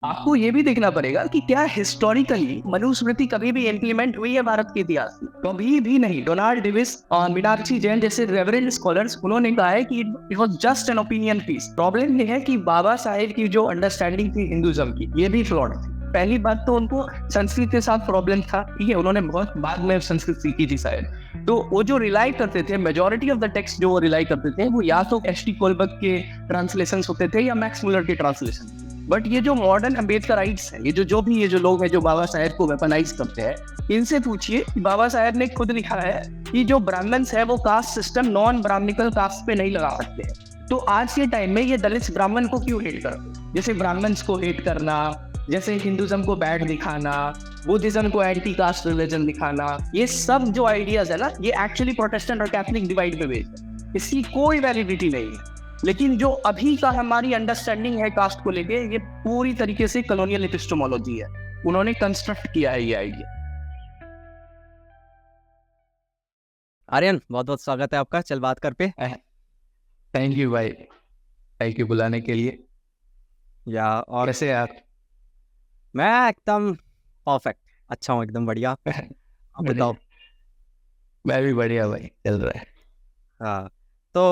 आपको ये भी देखना पड़ेगा कि क्या हिस्टोरिकली मनुस्मृति कभी भी इम्प्लीमेंट हुई है भारत के इतिहास में? कभी भी नहीं। डोनाल्ड डेविस और मीनाक्षी जैन जैसे रेवरेंड स्कॉलर्स, उन्होंने कहा है कि it was just an opinion piece. Problem ये है कि बाबा साहेब की जो अंडरस्टैंडिंग थी हिंदुज्म की, ये भी फ्लॉड थी। पहली बात तो उनको संस्कृत के साथ प्रॉब्लम था, ठीक है, उन्होंने बहुत बाद में संस्कृत सीखी थी शायद। तो वो जो रिलाई करते थे, मेजोरिटी ऑफ द टेक्स्ट जो वो रिलाई करते थे, वो या तो एच टी कोलबर्ग के ट्रांसलेशन होते थे या मैक्स मुलर के ट्रांसलेशन। बट ये जो मॉडर्न अम्बेडकराइट्स हैं, ये जो लोग हैं जो बाबा साहेब को वेपनाइज करते हैं, इनसे पूछिए कि बाबा साहेब ने खुद लिखा है कि जो ब्राह्मण्स है वो caste system non Brahmanical caste पे नहीं लगा सकते हैं। तो आज के टाइम में ये दलित ब्राह्मण को क्यों हेट करते हैं? जैसे ब्राह्मण्स को हेट करना, जैसे हिंदुज्म को बैड दिखाना, बुद्धिज्म को एंटी कास्ट रिलीजन दिखाना, ये सब जो आइडियाज है ना, ये एक्चुअली प्रोटेस्टेंट और कैथलिक डिवाइड में बेस्ड है। इसकी कोई वैलिडिटी नहीं है। लेकिन जो अभी का हमारी अंडरस्टैंडिंग है कास्ट को लेके, ये पूरी तरीके से कॉलोनियल एपिस्टेमोलॉजी है। उन्होंने कंस्ट्रक्ट किया है ये आइडिया। आर्यन, बहुत बहुत स्वागत है आपका चल बात कर पे। थैंक यू भाई, थैंक यू बुलाने के लिए। और कैसे आप? मैं एकदम परफेक्ट, अच्छा हूँ, एकदम बढ़िया। आप बताओ। मैं भी बढ़िया भाई, चल रहा है। हाँ, तो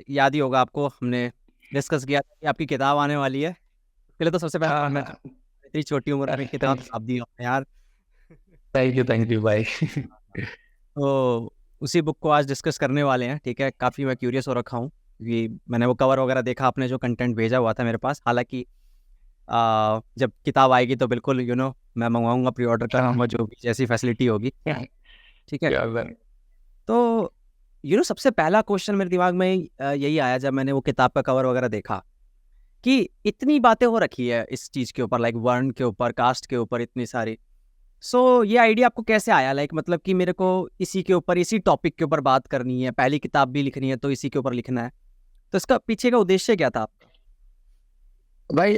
याद ही होगा आपको, हमने डिस्कस किया था कि आपकी किताब आने वाली है। पहले तो सबसे पहले मैं इतनी छोटी उम्र में किताब छाप दी आपने यार। थैंक यू भाई। तो उसी बुक को आज डिस्कस करने वाले हैं, ठीक है। काफ़ी मैं क्यूरियस हो रखा हूँ क्योंकि मैंने वो कवर वगैरह देखा, आपने जो कंटेंट भेजा हुआ था मेरे पास। हालांकि जब किताब आएगी तो बिल्कुल मैं मंगवाऊंगा, प्री ऑर्डर कराऊंगा, जो भी जैसी फैसिलिटी होगी, ठीक है। तो सबसे पहला क्वेश्चन मेरे दिमाग में यही आया जब मैंने वो किताब का कवर वगैरह देखा कि इतनी बातें हो रखी है इस चीज़ के ऊपर, लाइक वर्ण के ऊपर, कास्ट के ऊपर, इतनी सारी। ये आइडिया आपको कैसे आया? लाइक मतलब कि मेरे को इसी के ऊपर, इसी टॉपिक के ऊपर बात करनी है, पहली किताब भी लिखनी है तो इसी के ऊपर लिखना है। तो इसका पीछे का उद्देश्य क्या था आपका? भाई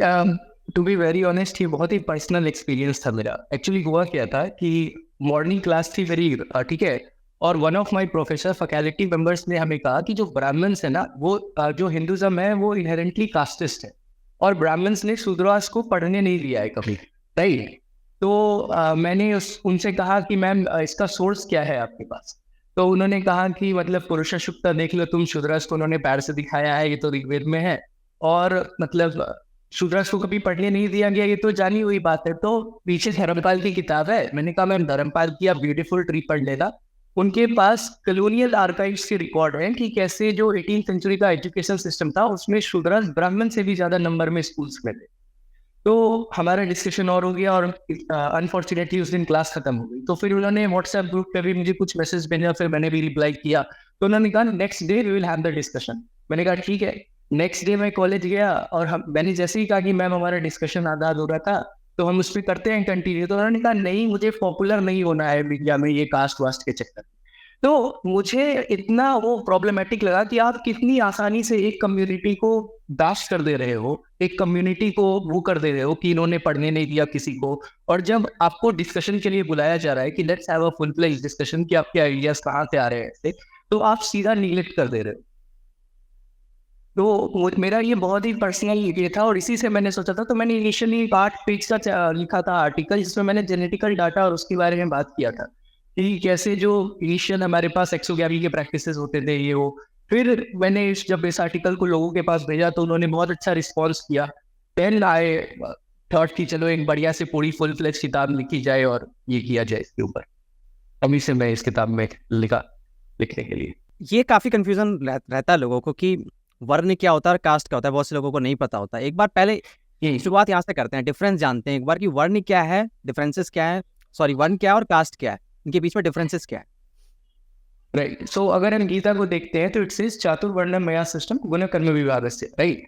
टू बी वेरी ऑनेस्ट, ये बहुत ही पर्सनल एक्सपीरियंस था मेरा। एक्चुअली हुआ क्या था कि मॉर्निंग क्लास थी मेरी, ठीक है, और one of my professor faculty members ने हमें कहा कि जो ब्राह्मण्स है ना, वो जो हिंदुज्म है वो इनहेरेंटली कास्टिस्ट है, और ब्राह्मण्स ने शूद्रास को पढ़ने नहीं दिया है कभी, राइट। तो मैंने उनसे कहा कि मैम इसका सोर्स क्या है आपके पास? तो उन्होंने कहा कि मतलब पुरुष सुक्ता देख लो तुम, शूद्रास को उन्होंने पैर से दिखाया है, ये तो ऋग्वेद में है, और मतलब शूद्रास को कभी पढ़ने नहीं दिया गया, ये तो जानी हुई बात है। तो पीछे धर्मपाल की किताब है, मैंने कहा मैम धर्मपाल की आप ब्यूटीफुल ट्री पढ़ लेना। उनके पास कॉलोनियल आर्काइव्स के रिकॉर्ड है कि कैसे जो 18वीं सेंचुरी का एजुकेशन सिस्टम था, उसमें शूद्रास ब्राह्मण से भी ज्यादा नंबर में स्कूल्स में थे। तो हमारा डिस्कशन और हो गया, और अनफॉर्चुनेटली उस दिन क्लास खत्म हो गई। तो फिर उन्होंने व्हाट्सएप ग्रुप पे भी मुझे कुछ मैसेज भेजा, फिर मैंने भी रिप्लाई किया। तो उन्होंने कहा next day we will have the discussion. मैंने कहा ठीक है। नेक्स्ट डे मैं कॉलेज गया, और मैंने जैसे ही कहा कि मैम हमारा डिस्कशन आधा हो रहा था, तो हम उस पर करते हैं कंटिन्यू। तो उन्होंने कहा नहीं, मुझे पॉपुलर नहीं होना है मीडिया में ये कास्ट वास्ट के चक्कर। तो मुझे इतना वो प्रॉब्लमेटिक लगा कि आप कितनी आसानी से एक कम्युनिटी को दाश कर दे रहे हो, एक कम्युनिटी को वो कर दे रहे हो कि इन्होंने पढ़ने नहीं दिया किसी को। और जब आपको डिस्कशन के लिए बुलाया जा रहा है कि let's have a full fledged discussion कि आपके आइडियाज कहाँ से आ रहे हैं, तो आप सीधा निगलेक्ट कर दे रहे हो। तो मेरा ये बहुत ही पर्सनल ये था, और इसी से मैंने सोचा था। तो मैंने इनिशियली 8 पेज का लिखा था आर्टिकल, जिसमें मैंने जेनेटिकल डाटा और उसके बारे में बात किया था कि कैसे जो इनिशियल हमारे पास एक्सोगैमी के प्रैक्टिसेस होते थे ये वो। फिर मैंने जब इस आर्टिकल को लोगों के पास भेजा तो उन्होंने बहुत अच्छा रिस्पॉन्स किया। देन आई थॉट कि चलो एक बढ़िया से पूरी फुल फ्लेज किताब लिखी जाए और ये किया जाए इसके ऊपर। अभी से मैं इस किताब में लिखने के लिए। ये काफ़ी कंफ्यूजन रहता है लोगों को कि वर्ण क्या होता है और कास्ट क्या होता है, बहुत से लोगों को नहीं पता होता। एक बार पहले शुरुआत यहाँ से करते हैं, डिफरेंस जानते हैं एक बार कि वर्ण क्या है, डिफरेंसेस क्या है, सॉरी वर्ण क्या है और कास्ट क्या है, इनके बीच में डिफरेंसेस क्या है। राइट। सो अगर हम गीता को देखते हैं तो इट सेज चातुर्वर्ण्यम मया सिस्टम गुण कर्म विभागस्य, राइट।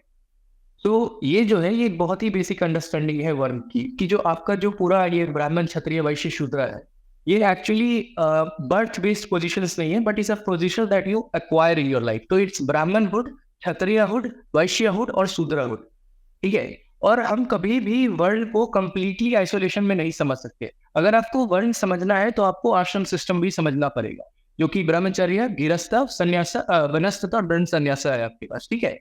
तो ये जो है ये बहुत ही बेसिक अंडरस्टैंडिंग है वर्ण की, कि जो आपका जो पूरा ये ब्राह्मण क्षत्रिय वैश्य शूद्र है, ये एक्चुअली बर्थ बेस्ड पोजिशंस नहीं है, but is a position that you acquire in your life. तो इट्स ब्राह्मणहुड, क्षत्रियहुड, वैश्यहुड और शूद्रहुड, ठीक है। और हम कभी भी वर्ण को कंप्लीटली आइसोलेशन में नहीं समझ सकते। अगर आपको वर्ण समझना है तो आपको आश्रम सिस्टम भी समझना पड़ेगा, जो कि ब्रह्मचर्य, गृहस्थ, संन्यास, वनस्पत और ब्रह्म संन्यास है आपके पास, ठीक है।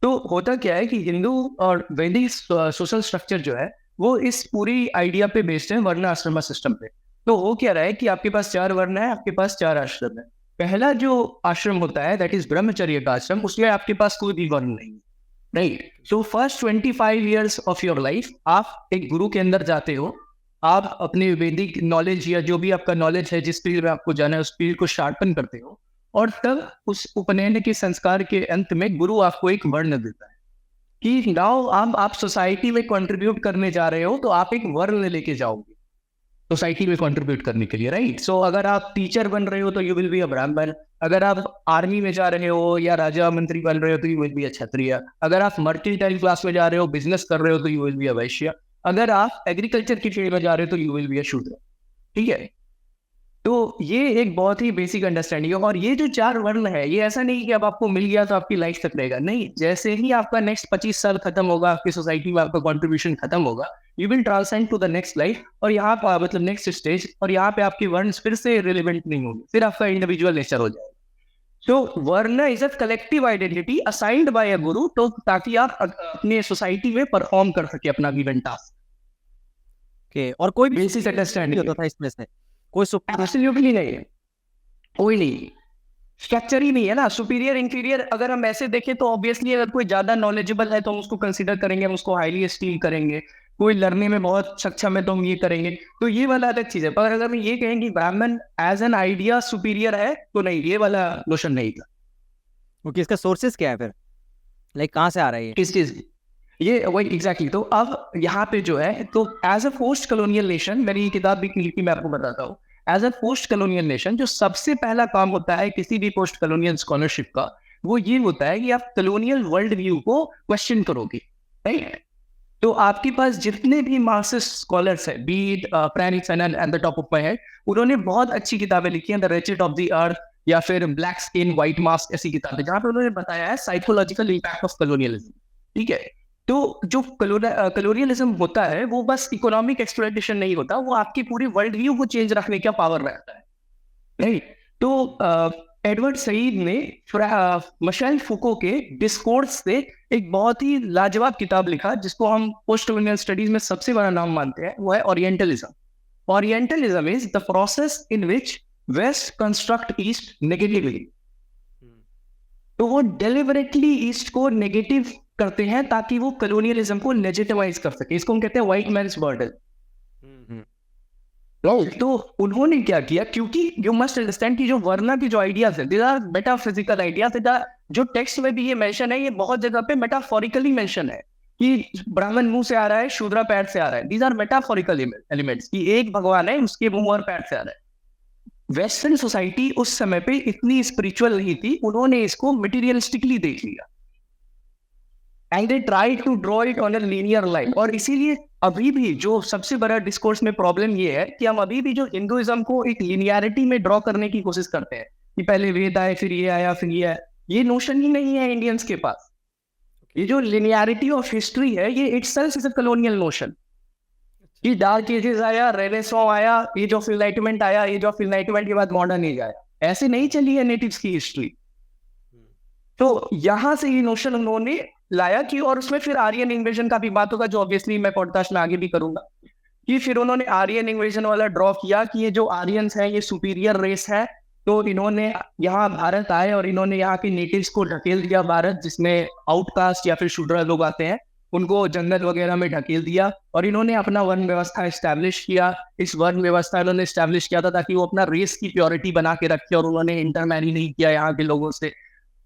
तो होता क्या है कि हिंदू और वैदिक सोशल स्ट्रक्चर जो है वो इस पूरी आइडिया पे बेस्ड है, वर्ण आश्रम सिस्टम पे। तो हो क्या रहा है कि आपके पास 4 वर्ण है, आपके पास 4 आश्रम है। पहला जो आश्रम होता है दैट इज ब्रह्मचर्य का आश्रम, उसमें आपके पास कोई भी वर्ण नहीं है, right. So first 25 years of your life आप एक गुरु के अंदर जाते हो, आप अपने वैदिक नॉलेज या जो भी आपका नॉलेज है, जिस फील्ड में आपको जाना है उस फील्ड को शार्पन करते हो, और तब उस उपनयन के संस्कार के अंत में गुरु आपको एक वर्ण देता है कि नाउ आप सोसाइटी में कंट्रीब्यूट करने जा रहे हो, तो आप एक वर्ण लेके जाओगे सोसाइटी में कंट्रीब्यूट करने के लिए, राइट। सो अगर आप टीचर बन रहे हो तो यू विल बी अ ब्राह्मण, अगर आप आर्मी में जा रहे हो या राजा मंत्री बन रहे हो तो यू विल बी अ क्षत्रिय, अगर आप मर्केंटाइल क्लास में जा रहे हो, बिजनेस कर रहे हो तो यू विल बी अ वैश्य, अगर आप एग्रीकल्चर की फील्ड में जा रहे हो तो यू विल बी अ शूद्र, ठीक है। तो ये एक बहुत ही बेसिक अंडरस्टैंडिंग है। और ये जो 4 वर्ण है, ये ऐसा नहीं कि अब आपको मिल गया तो आपकी लाइफ तक रहेगा, नहीं। जैसे ही आपका नेक्स्ट 25 साल खत्म होगा, आपकी सोसाइटी में आपका कंट्रीब्यूशन खत्म होगा, you will transcend to the next life, और यहाँ पर मतलब नेक्स्ट स्टेज, और यहाँ पे आपके वर्ण फिर से रिलेवेंट नहीं होंगे, फिर आपका इंडिविजुअल नेचर हो जाएगा। तो वर्ण is a collective identity assigned by a guru, तो ताकि आप अपने सोसाइटी में परफॉर्म कर सके अपना गिवन टास्क। ओके, और कोई भी बेसिक अंडरस्टैंडिंग होता था इसमें से? कोई एब्सोल्युटली नहीं है, कोई नहीं, स्ट्रक्चर ही नहीं है ना। सुपीरियर इंफीरियर अगर हम ऐसे देखें तो ऑब्वियसली अगर कोई ज्यादा नॉलेजेबल है तो हम उसको कंसीडर करेंगे, हम उसको हाईली एस्टीम करेंगे। कोई लर्निंग में बहुत सक्षम है तो हम ये करेंगे, तो ये वाला अलग चीज है। पर अगर हम ये कहें कि ब्राह्मण एज एन आइडिया सुपीरियर है, तो नहीं, ये वाला नोशन नहीं था। ओके, इसका सोर्सेस क्या है फिर? लाइक कहाँ से आ रहा है ये? किस चीज की? ये वही एग्जैक्टली। तो अब यहाँ पे जो है, तो as a post colonial nation, मैंने ये किताब भी लिखी, मैं आपको बताता हूँ। As a post colonial nation, जो सबसे पहला काम होता है किसी भी पोस्ट कॉलोनियल स्कॉलरशिप का, वो ये होता है कि आप कॉलोनियल वर्ल्ड व्यू को क्वेश्चन करोगे, राइट। तो आपके पास जितने भी मार्क्सिस्ट स्कॉलर्स है, be it Frantz Fanon at the top of my head, उन्होंने बहुत अच्छी किताबें लिखी हैं, the Wretched of the Earth या फिर ब्लैक स्किन व्हाइट मास्क, ऐसी किताबें जहां पे उन्होंने बताया है साइकोलॉजिकल इंपैक्ट ऑफ कॉलोनियलिज्म, ठीक है। तो जो कॉलोनियलिज्म होता है वो बस इकोनॉमिक एक्सप्लॉयटेशन नहीं होता, वो आपकी पूरी वर्ल्ड व्यू को चेंज रखने का पावर रहता है, राइट। तो एडवर्ड सईद ने मिशेल फुको के डिस्कोर्स से एक बहुत ही लाजवाब किताब लिखा, जिसको हम पोस्ट कॉलोनियल स्टडीज में सबसे बड़ा नाम मानते हैं, वो है orientalism. Orientalism is the process in which West construct East negatively. तो वो डेलिबरेटली ईस्ट को नेगेटिव करते हैं ताकि वो कॉलोनियलिज्म को लेजिटिमाइज कर सके। इसको हम कहते हैं व्हाइट मैन्स बर्डन। तो उन्होंने क्या किया, क्योंकि यू मस्ट अंडरस्टैंड कि जो वर्ना की जो आइडियाज है, दीज आर मेटाफिजिकल आइडियाज। जो टेक्स्ट में भी ये मेंशन है, ये बहुत जगह पे मेटाफोरिकली मेंशन है कि ब्राह्मण मुंह से आ रहा है, शूद्रा पैर से आ रहा है। दीज आर मेटाफोरिकल एलिमेंट्स कि एक भगवान है, उसके मुंह और पैर से आ रहा है। वेस्टर्न सोसाइटी उस समय पे इतनी स्पिरिचुअल नहीं थी, उन्होंने इसको मटेरियलिस्टिकली देख लिया and they try to draw it on a linear line. और इसीलिए अभी भी जो सबसे बड़ा डिस्कोर्स में प्रॉब्लम ये है कि हम अभी भी जो हिंदुइज्म को एक लीनियरिटी में ड्रॉ करने की कोशिश करते हैं कि पहले वेद आए, फिर ये आया, फिर ये आया, ये नोशन ही नहीं है इंडियंस के पास। ये जो लीनियरिटी ऑफ हिस्ट्री है, ये itself is a colonial notion. ये डार्क एजेस आया, रेनेसांस आया, ये जो एनलाइटमेंट आया, ये जो एनलाइटमेंट के बाद मॉडर्न एज आया, ऐसे नहीं चली है नेटिव्स की हिस्ट्री। तो यहां से ये नोशन उन्होंने लाया कि, और उसमें फिर आर्यन इन्वेजन का भी बात होगा, जो ऑब्वियसली मैं पॉडकास्ट में आगे भी करूंगा, कि फिर उन्होंने आर्यन इन्वेजन वाला ड्रॉ किया कि ये जो आर्यंस हैं ये सुपीरियर रेस है। तो इन्होंने यहाँ भारत आए और इन्होंने यहाँ के नेटिव्स को ढकेल दिया भारत, जिसमें आउटकास्ट या फिर शूद्र लोग आते हैं, उनको जंगल वगैरह में ढकेल दिया, और इन्होंने अपना वर्ण व्यवस्था एस्टैब्लिश किया। इस वर्ण व्यवस्था इन्होंने एस्टैब्लिश किया था ताकि वो अपना रेस की प्योरिटी बना के रखे, और उन्होंने इंटरमैरी नहीं किया यहाँ के लोगों से।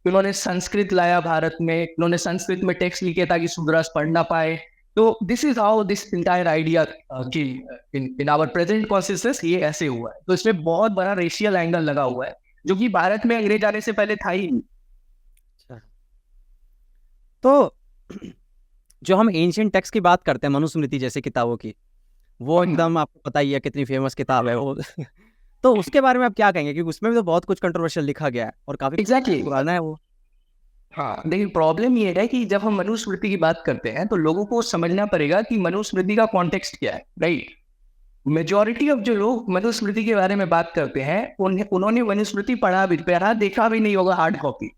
उन्होंने संस्कृत लाया भारत में, उन्होंने संस्कृत में टेक्स्ट लिखे ताकि शूद्रास पढ़ ना पाए। तो this is how this entire idea कि इन आवर प्रेजेंट कॉन्शियसनेस ये ऐसे हुआ है। तो इसमें बहुत बड़ा रेशियल एंगल लगा हुआ है, जो कि भारत में अंग्रेज आने से पहले था ही नहीं। तो जो हम एंशिएंट टेक्स्ट की बात करते हैं, मनुस्मृति जैसे किताबों की, वो एकदम आपको पता ही है कितनी फेमस किताब है वो। तो उसके बारे में आप क्या कहेंगे? क्योंकि उसमें भी तो बहुत कुछ कंट्रोवर्शियल लिखा गया है और काफी एग्जैक्टली पुराना है वो। हाँ, देखिए प्रॉब्लम ये है कि जब हम मनुस्मृति की बात करते हैं तो लोगों को समझना पड़ेगा कि मनुस्मृति का कॉन्टेक्स्ट क्या है, राइट। मेजॉरिटी ऑफ जो लोग मनुस्मृति के बारे में बात करते हैं, उन्होंने मनुस्मृति पढ़ा देखा भी नहीं होगा हार्ड कॉपी।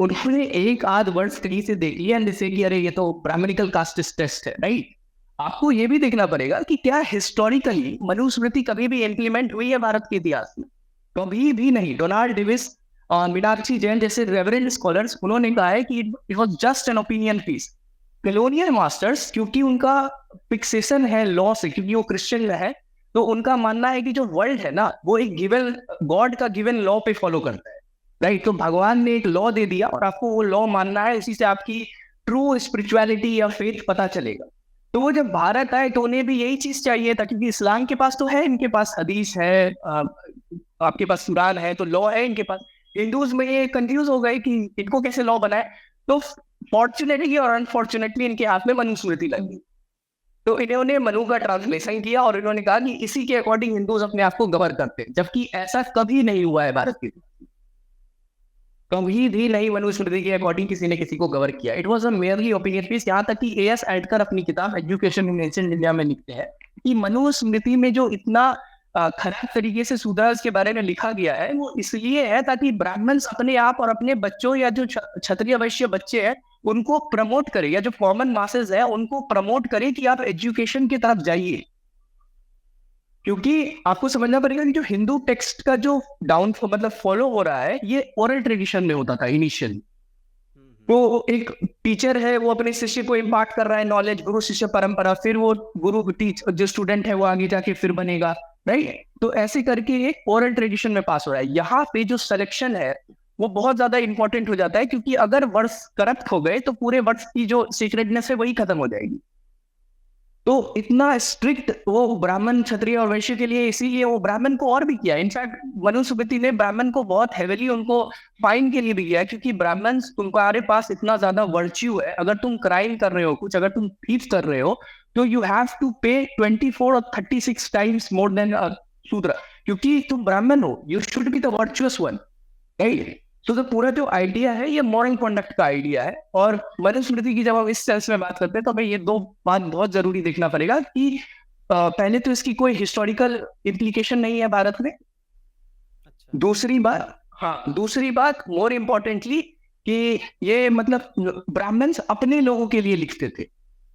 उन्होंने एक आध वर्ड स्टडी से देख लिया, जैसे कि अरे ये तो ब्राह्मणिकल कास्ट टेस्ट है, राइट। आपको ये भी देखना पड़ेगा कि क्या हिस्टोरिकली मनुस्मृति कभी भी इम्प्लीमेंट हुई है भारत के इतिहास में? कभी भी नहीं। डोनाल्ड डेविस और मीनाक्षी जैन जैसे रेवरेंड स्कॉलर्स, उन्होंने कहा है कि it was just an opinion piece. Colonial masters, क्योंकि उनका फिक्सेशन है लॉ से, क्योंकि वो क्रिश्चियन है, तो उनका मानना है कि जो वर्ल्ड है ना, वो एक गिवन गॉड का गिवन लॉ पे फॉलो करता है, राइट? तो भगवान ने एक लॉ दे दिया और आपको वो लॉ मानना है, इसी से आपकी ट्रू स्पिरिचुअलिटी या फेथ पता चलेगा। तो वो जब भारत आए तो उन्हें भी यही चीज चाहिए था, क्योंकि इस्लाम के पास तो है, इनके पास हदीस है, आपके पास कुरान है, तो लॉ है इनके पास। हिंदूज में ये कंफ्यूज हो गए कि इनको कैसे लॉ बनाए। तो फॉर्चुनेटली और अनफॉर्चुनेटली इनके हाथ में मनुस्मृति लग गई। तो इन्होंने मनु का ट्रांसलेशन किया और इन्होंने कहा कि इसी के अकॉर्डिंग हिंदूज अपने आप को गवर्न करते हैं, जबकि ऐसा कभी नहीं हुआ है भारत के। कभी भी नहीं मनुस्मृति के अकॉर्डिंग किसी ने किसी को कवर किया। It was a merely opinion piece. यहाँ तक कि एएस एडकर अपनी किताब एजुकेशन इन एंशिएंट इंडिया में लिखते हैं कि मनुस्मृति में जो इतना खराब तरीके से सूद्रास के बारे में लिखा गया है, वो इसलिए है ताकि ब्राह्मण्स अपने आप और अपने बच्चों या जो क्षत्रिय वैश्य बच्चे हैं उनको प्रमोट करे, या जो कॉमन मासेस है उनको प्रमोट करे कि आप एजुकेशन की तरफ जाइए। क्योंकि आपको समझना पड़ेगा कि जो हिंदू टेक्स्ट का जो डाउन मतलब फॉलो हो रहा है, ये ओरल ट्रेडिशन में होता था इनिशियली। तो एक टीचर है, वो अपने शिष्य को इम्पार्ट कर रहा है नॉलेज, गुरु शिष्य परंपरा, फिर वो गुरु जो स्टूडेंट है वो आगे जाके फिर बनेगा, राइट? तो ऐसे करके एक ओरल ट्रेडिशन में पास हो रहा है। यहाँ पे जो सिलेक्शन है वो बहुत ज्यादा इंपॉर्टेंट हो जाता है, क्योंकि अगर वर्ड्स करप्ट हो गए तो पूरे वर्ड्स की जो सीक्रेटनेस है वही खत्म हो जाएगी। तो इतना स्ट्रिक्ट वो ब्राह्मण क्षत्रिय और वैश्य के लिए, इसीलिए वो ब्राह्मण को और भी किया। इनफैक्ट मनुस्मृति ने ब्राह्मण को बहुत हेविली उनको फाइन के लिए भी किया, क्योंकि ब्राह्मण तुम्हारे पास इतना ज्यादा वर्च्यू है, अगर तुम क्राइम कर रहे हो कुछ, अगर तुम थीफ कर रहे हो, तो यू हैव टू पे 24 और 36 टाइम्स मोर देन शूद्र, क्योंकि तुम ब्राह्मण हो, you should be the virtuous one, right? तो पूरा जो आइडिया है ये मॉरल कॉन्डक्ट का आइडिया है। और मनुस्मृति की जब हम इस सेंस में बात करते हैं तो हमें ये दो बात बहुत जरूरी देखना पड़ेगा कि पहले तो इसकी कोई हिस्टोरिकल इम्प्लीकेशन नहीं है भारत में। अच्छा। दूसरी बात मोर इम्पोर्टेंटली कि ये मतलब ब्राह्मण्स अपने लोगों के लिए लिखते थे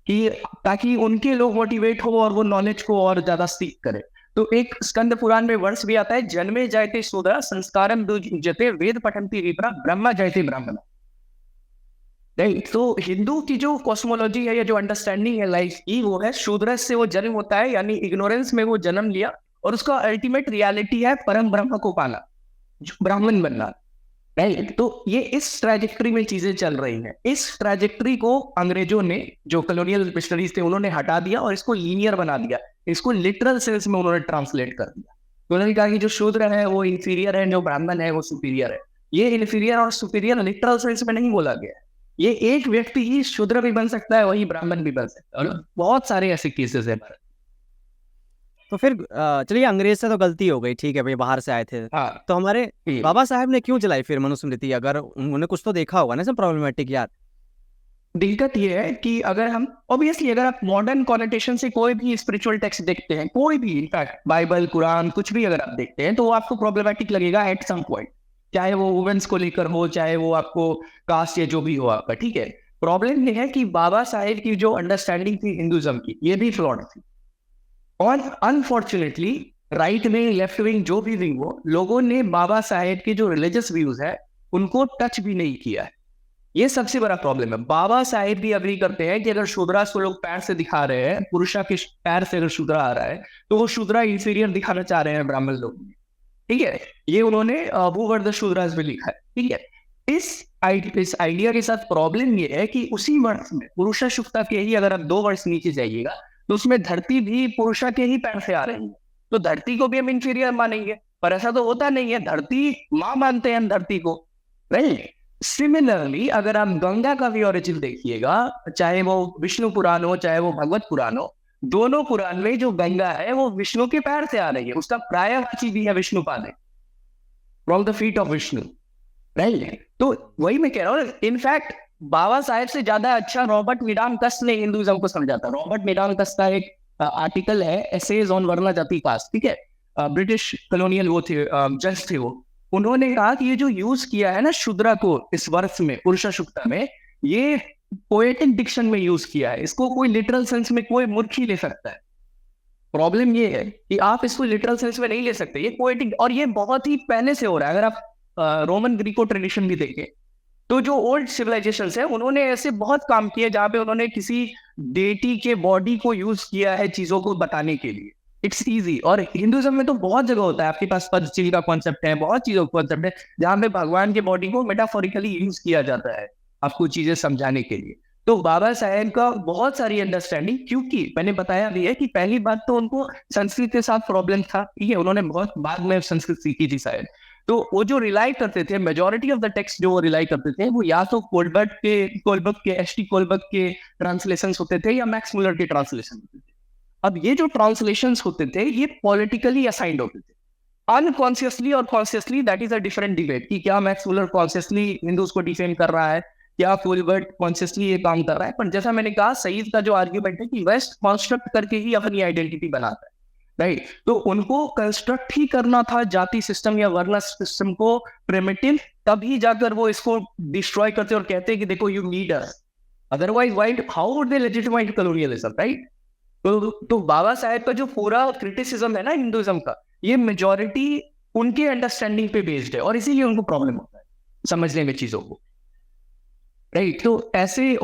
कि ताकि उनके लोग मोटिवेट हो और वो नॉलेज को और ज्यादा सीख करें। तो एक स्कंद पुराण में वर्ष भी आता है, जन्मे जायते शूद्रा संस्कारम दुजते वेद पठन्ति विप्रा ब्रह्मा जायते ब्राह्मण, राइट? तो हिंदू की जो कॉस्मोलॉजी है या जो अंडरस्टैंडिंग है लाइफ की, वो है शूद्र से वो जन्म होता है, यानी इग्नोरेंस में वो जन्म लिया, और उसका अल्टीमेट रियलिटी है परम ब्रह्म को पाना, ब्राह्मण बनना, राइट? तो ये इस ट्रैजेक्टरी में चीजें चल रही हैं। इस ट्रैजेक्टरी को अंग्रेजों ने, जो कॉलोनियल मिशनरीज थे, उन्होंने हटा दिया और इसको लीनियर बना दिया, इसको लिटरल सेंस में उन्होंने ट्रांसलेट कर दिया। तो उन्होंने कहा कि जो शूद्र है वो इंफीरियर है, जो ब्राह्मण है वो सुपीरियर है। ये इंफीरियर और सुपीरियर लिटरल सेंस में नहीं बोला गया है। ये एक व्यक्ति ही शूद्र भी बन सकता है, वही ब्राह्मण भी बन सकता है, और बहुत सारे ऐसे केसेस है। तो फिर चलिए, अंग्रेज से तो गलती हो गई, ठीक है भाई, बाहर से आए थे। हाँ, तो हमारे बाबा साहब ने क्यों चलाई फिर मनुस्मृति? अगर उन्होंने कुछ तो देखा होगा ना सब प्रॉब्लमेटिक यार। दिक्कत ये है कि अगर हम ऑब्वियसली अगर आप मॉडर्न कॉनोटेशन से कोई भी स्पिरिचुअल टेक्स्ट देखते हैं, कोई भी, इनफैक्ट बाइबल, कुरान, कुछ भी अगर आप देखते हैं, तो वो आपको प्रॉब्लमेटिक लगेगा एट सम पॉइंट, चाहे वो वुमेन्स को लेकर हो, चाहे वो आपको कास्ट या जो भी हो आपका, ठीक है? प्रॉब्लम ये है कि बाबा साहेब की जो अंडरस्टैंडिंग थी हिंदुज्म की, ये भी फ्लॉड थी। और unfortunately right wing, left wing, जो भी विंग हो, लोगों ने बाबा साहेब के जो रिलीजियस व्यूज है उनको टच भी नहीं किया है। ये सबसे बड़ा प्रॉब्लम है। बाबा साहेब भी अग्री करते हैं कि अगर शूद्रा को लोग पैर से दिखा रहे हैं, पुरुषा के पैर से अगर शूद्रा आ रहा है, तो वो शूद्रा इंफीरियर दिखाना चाह रहे हैं ब्राह्मण लोग, ठीक है? ये उन्होंने भूवर्ध शूद्रास में लिखा है, ठीक है? इस आइडिया के साथ प्रॉब्लम ये है कि उसी वर्ष में पुरुषा शुक्ता के ही, अगर आप 2 वर्ष नीचे जाइएगा, तो उसमें धरती भी पुरुषा के ही पैर से आ रही है, तो धरती को भी हम इंफीरियर मानेंगे, पर ऐसा तो होता नहीं है। धरती माँ मानते हैं हम धरती को, राइट? सिमिलरली अगर आप गंगा का भी ओरिजिन देखिएगा, चाहे वो विष्णु पुराण हो, चाहे वो भगवत पुराण हो, दोनों पुराण में जो गंगा है वो विष्णु के पैर से आ रही है, उसका प्रायवाची भी है विष्णु पाद, from the feet of Vishnu, right? तो वही मैं कह रहा हूँ, इनफैक्ट बाबा साहेब से ज्यादा अच्छा रॉबर्ट मिडानकस ने हिंदुइज्म को समझा था। रॉबर्ट मिडानकस का एक आर्टिकल है, एसेज ऑन वर्ण जाति कास्ट, ठीक है? ब्रिटिश कॉलोनियल वो थे, जज थे वो। उन्होंने कहा कि ये जो यूज किया है ना शूद्रा को इस वर्ष में, पुरुषा शुक्ता में, ये पोएटिक डिक्शन में यूज किया है, इसको कोई लिटरल सेंस में कोई मूर्ख ही ले सकता है। प्रॉब्लम ये है कि आप इसको लिटरल सेंस में नहीं ले सकते, ये पोएटिक, और ये बहुत ही पहले से हो रहा है। अगर आप रोमन ग्रीको ट्रेडिशन भी देखें तो जो ओल्ड सिविलाइजेशंस है उन्होंने ऐसे बहुत काम किए जहां पे उन्होंने किसी डेटी के बॉडी को यूज किया है चीजों को बताने के लिए। It's easy. और हिंदुइज्म में तो बहुत जगह होता है, आपके पास पंचशील का कॉन्सेप्ट है, बहुत चीजों का कॉन्सेप्ट है जहां पे भगवान के बॉडी को मेटाफोरिकली यूज किया जाता है आपको चीजें समझाने के लिए। तो बाबा साहेब का बहुत सारी अंडरस्टैंडिंग, क्योंकि मैंने बताया भी है कि पहली बात तो उनको संस्कृत के साथ प्रॉब्लम था, ठीक है, उन्होंने बहुत बाद में संस्कृत सीखी थी शायद। तो वो जो रिलाई करते थे, मेजोरिटी ऑफ द टेक्स्ट जो वो रिलाई करते थे, वो या तो कोलबर्ट के एच.टी. कोलबर्ट के ट्रांसलेशंस होते थे या मैक्स मुलर के ट्रांसलेशन होते थे। अब ये जो ट्रांसलेशंस होते थे ये पॉलिटिकली असाइंड होते थे, अनकॉन्शियसली और consciously, that is a different debate कि क्या मैक्स मुलर कॉन्शियसली हिंदूज को डिफेंड कर रहा है, क्या कोलबर्ट कॉन्शियसली ये काम कर रहा है। पर जैसा मैंने कहा, सईद का जो आर्ग्यूमेंट है कि वेस्ट कॉन्स्ट्रक्ट करके ही अपनी आइडेंटिटी बनाता है, राइट। तो उनको कंस्ट्रक्ट ही करना था जाति सिस्टम या वर्ण सिस्टम को प्रिमिटिव, तभी जाकर वो इसको डिस्ट्रॉय करते और कहते हैं कि देखो you need us, otherwise white how would they legitimise colonialism, right. तो बाबा साहेब का जो पूरा क्रिटिसिज्म है ना हिंदुइज्म का, ये मेजोरिटी उनके अंडरस्टैंडिंग पे बेस्ड है और इसीलिए उनको प्रॉब्लम होता है समझने में चीजों को, राइट। तो ऐसे